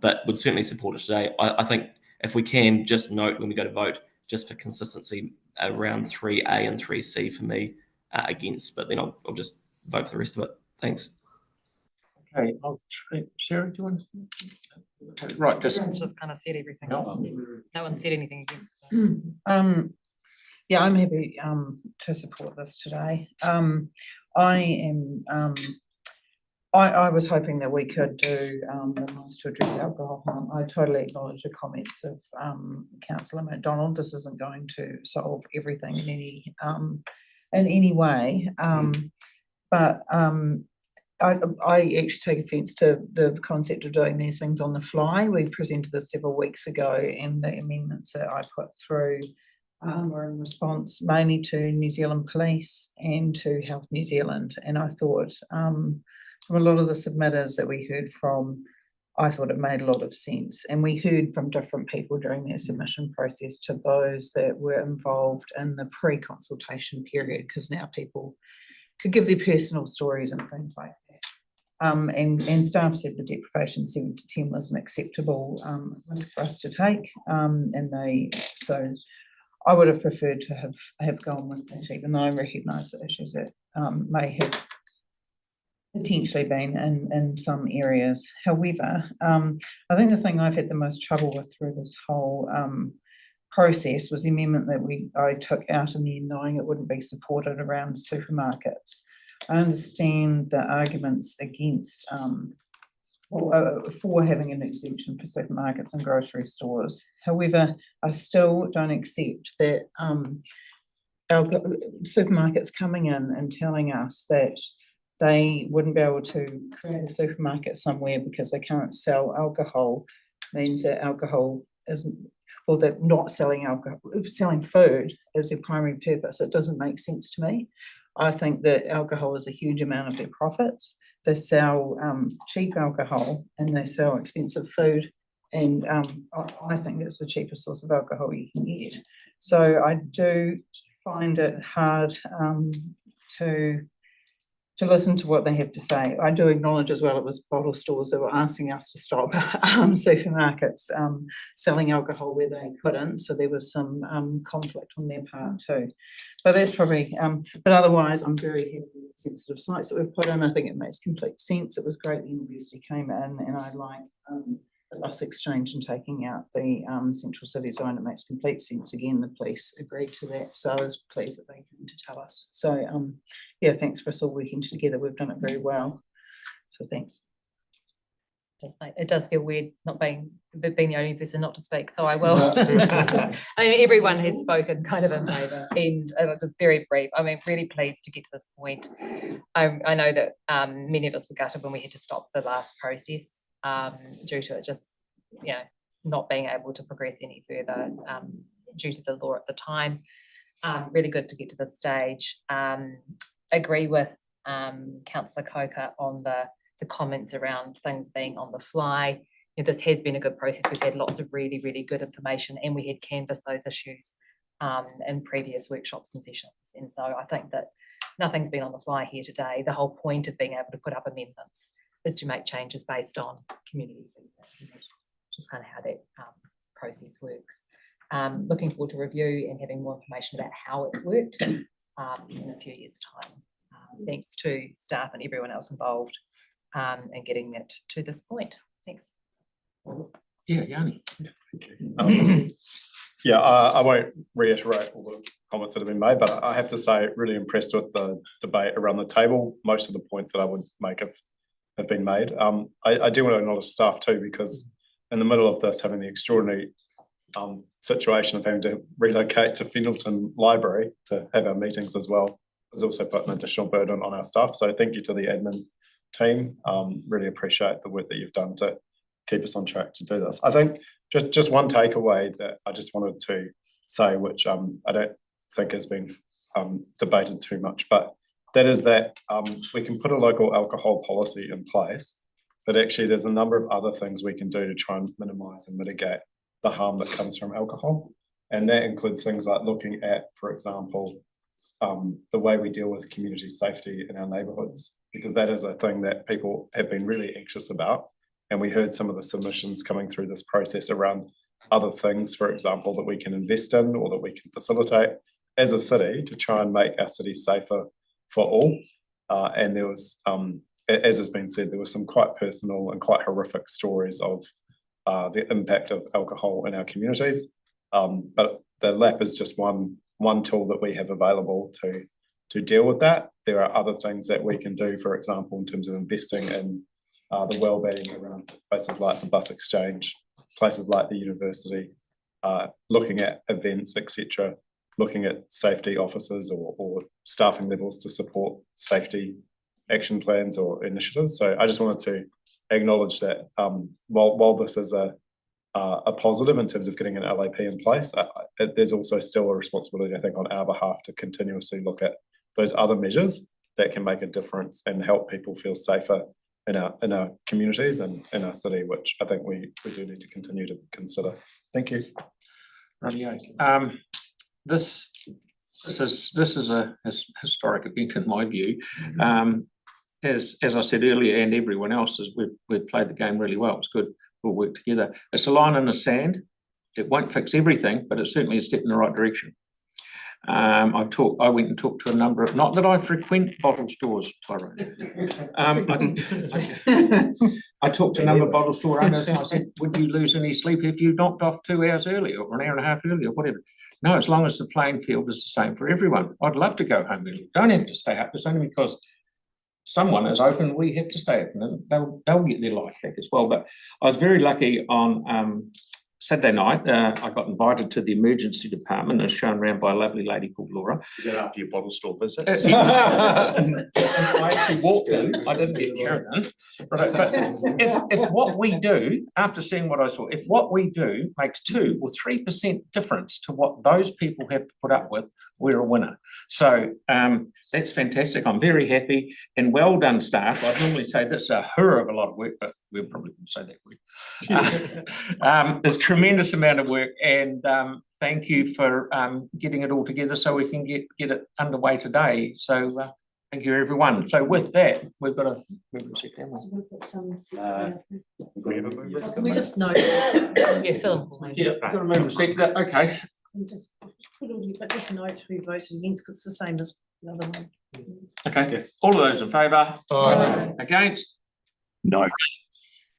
but would certainly support it today. I think if we can just note when we go to vote, just for consistency, around 3A and 3C for me against, but then I'll just vote for the rest of it. Thanks. Okay, Sarah, do you want to? Right, Everyone's just kind of said everything. No. No one said anything against. So. Yeah, I'm happy to support this today. I was hoping that we could do the ones to address alcohol harm. I totally acknowledge the comments of Councillor McDonald. This isn't going to solve everything in any way, but I actually take offence to the concept of doing these things on the fly. We presented this several weeks ago, and the amendments that I put through were in response mainly to New Zealand Police and to Health New Zealand. And I thought from a lot of the submitters that we heard from, I thought it made a lot of sense. And we heard from different people during their submission process to those that were involved in the pre-consultation period, because now people could give their personal stories and things like that. And staff said the deprivation 7 to 10 was an acceptable risk for us to take. So I would have preferred to have gone with that, even though I recognise the issues that may have potentially been in some areas. However, I think the thing I've had the most trouble with through this whole process was the amendment that I took out in the end, knowing it wouldn't be supported around supermarkets. I understand the arguments against for having an exemption for supermarkets and grocery stores. However, I still don't accept that our supermarkets coming in and telling us that they wouldn't be able to create a supermarket somewhere because they can't sell alcohol means that alcohol isn't, or they're not selling alcohol, selling food as their primary purpose. It doesn't make sense to me. I think that alcohol is a huge amount of their profits. They sell cheap alcohol and they sell expensive food, and I think it's the cheapest source of alcohol you can get. So I do find it hard to to listen to what they have to say. I do acknowledge as well it was bottle stores that were asking us to stop supermarkets selling alcohol where they couldn't, so there was some conflict on their part too. But that's probably, but otherwise I'm very happy with the sensitive sites that we've put in. I think it makes complete sense. It was great the university came in, and I like the bus exchange and taking out the central city zone. It makes complete sense. Again, the police agreed to that, so I was pleased that they came to tell us. So yeah, thanks for us all working together. We've done it very well. So thanks. It does feel weird not being the only person not to speak, so I will. I mean, everyone has spoken kind of in favour, and it was very brief. I mean, really pleased to get to this point. I know that many of us were gutted when we had to stop the last process due to it just, you know, not being able to progress any further due to the law at the time. Really good to get to this stage. Agree with Councillor Coker on the comments around things being on the fly. You know, this has been a good process. We've had lots of really, really good information, and we had canvassed those issues in previous workshops and sessions. And so I think that nothing's been on the fly here today. The whole point of being able to put up amendments is to make changes based on community feedback. And that's just kind of how that process works. Looking forward to review and having more information about how it's worked in a few years' time. Thanks to staff and everyone else involved and getting it to this point. Thanks. Yeah, Yanni. Yeah, I won't reiterate all the comments that have been made, but I have to say, really impressed with the debate around the table. Most of the points that I would make have been made. I do want to acknowledge staff too, because in the middle of this, having the extraordinary situation of having to relocate to Fendalton Library to have our meetings as well has also put an additional burden on our staff. So thank you to the admin team. Really appreciate the work that you've done to keep us on track to do this. I think just one takeaway that I just wanted to say, which I don't think has been debated too much, but that is that we can put a local alcohol policy in place, but actually there's a number of other things we can do to try and minimise and mitigate the harm that comes from alcohol. And that includes things like looking at, for example, the way we deal with community safety in our neighbourhoods, because that is a thing that people have been really anxious about. And we heard some of the submissions coming through this process around other things, for example, that we can invest in or that we can facilitate as a city to try and make our city safer for all. And there was, as has been said, there were some quite personal and quite horrific stories of the impact of alcohol in our communities. But the LAP is just one tool that we have available to deal with that. There are other things that we can do, for example, in terms of investing in the well-being around places like the bus exchange, places like the university, looking at events, etc., looking at safety officers or staffing levels to support safety action plans or initiatives. So I just wanted to acknowledge that while this is a positive in terms of getting an LAP in place, there's also still a responsibility, I think, on our behalf to continuously look at those other measures that can make a difference and help people feel safer in our communities and in our city, which I think we do need to continue to consider. Thank you. This is a historic event in my view. As I said earlier, and everyone else, we've played the game really well. It's good. We'll work together. It's a line in the sand. It won't fix everything, but it's certainly a step in the right direction. I went and talked to a number of, not that I frequent bottle stores, Tyrone. I talked to a number of bottle store owners and I said, would you lose any sleep if you knocked off 2 hours earlier or an hour and a half earlier, whatever? No, as long as the playing field is the same for everyone. I'd love to go home early. Don't have to stay up. It's only because someone is open, we have to stay open, and they'll get their life back as well. But I was very lucky on Saturday night. I got invited to the emergency department and shown around by a lovely lady called Laura. You go after your bottle store visits. And I actually walked in. I didn't get carried in. But if what we do, after seeing what I saw, if what we do makes 2 or 3% difference to what those people have to put up with, we're a winner. So that's fantastic. I'm very happy and well done, staff. I'd normally say that's a hurrah of a lot of work, but we probably wouldn't say that word. There's a tremendous amount of work, and thank you for getting it all together so we can get it underway today. So Thank you, everyone. So with that, we've got a. Can we just note? Yeah, Phil. Yeah, got to move and second. Okay. Just put all, but just note who voted against, 'cause it's the same as the other one. Okay. Yes. All of those in favour? Aye. Against? No.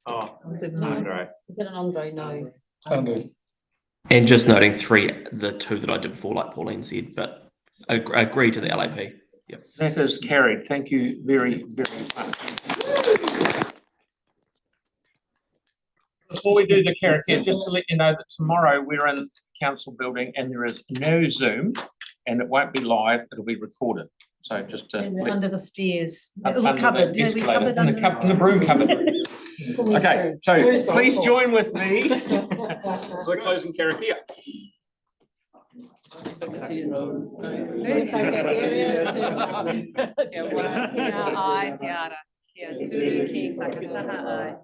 Oh, Is it an Andre? No. And just noting the two that I did before, like Pauline said, but agree to the LAP. Yep. That is carried. Thank you very, very much. Before we do the karakia, just to let you know that tomorrow we're in council building and there is no Zoom and it won't be live, it'll be recorded. So just to And they're under the stairs, under little the cupboard, no, we escalator, cupboard in under. in the broom cupboard. Okay, so please join with me. So we're closing karakia. Ai, Tiara. Kia tū ki whakataha ai.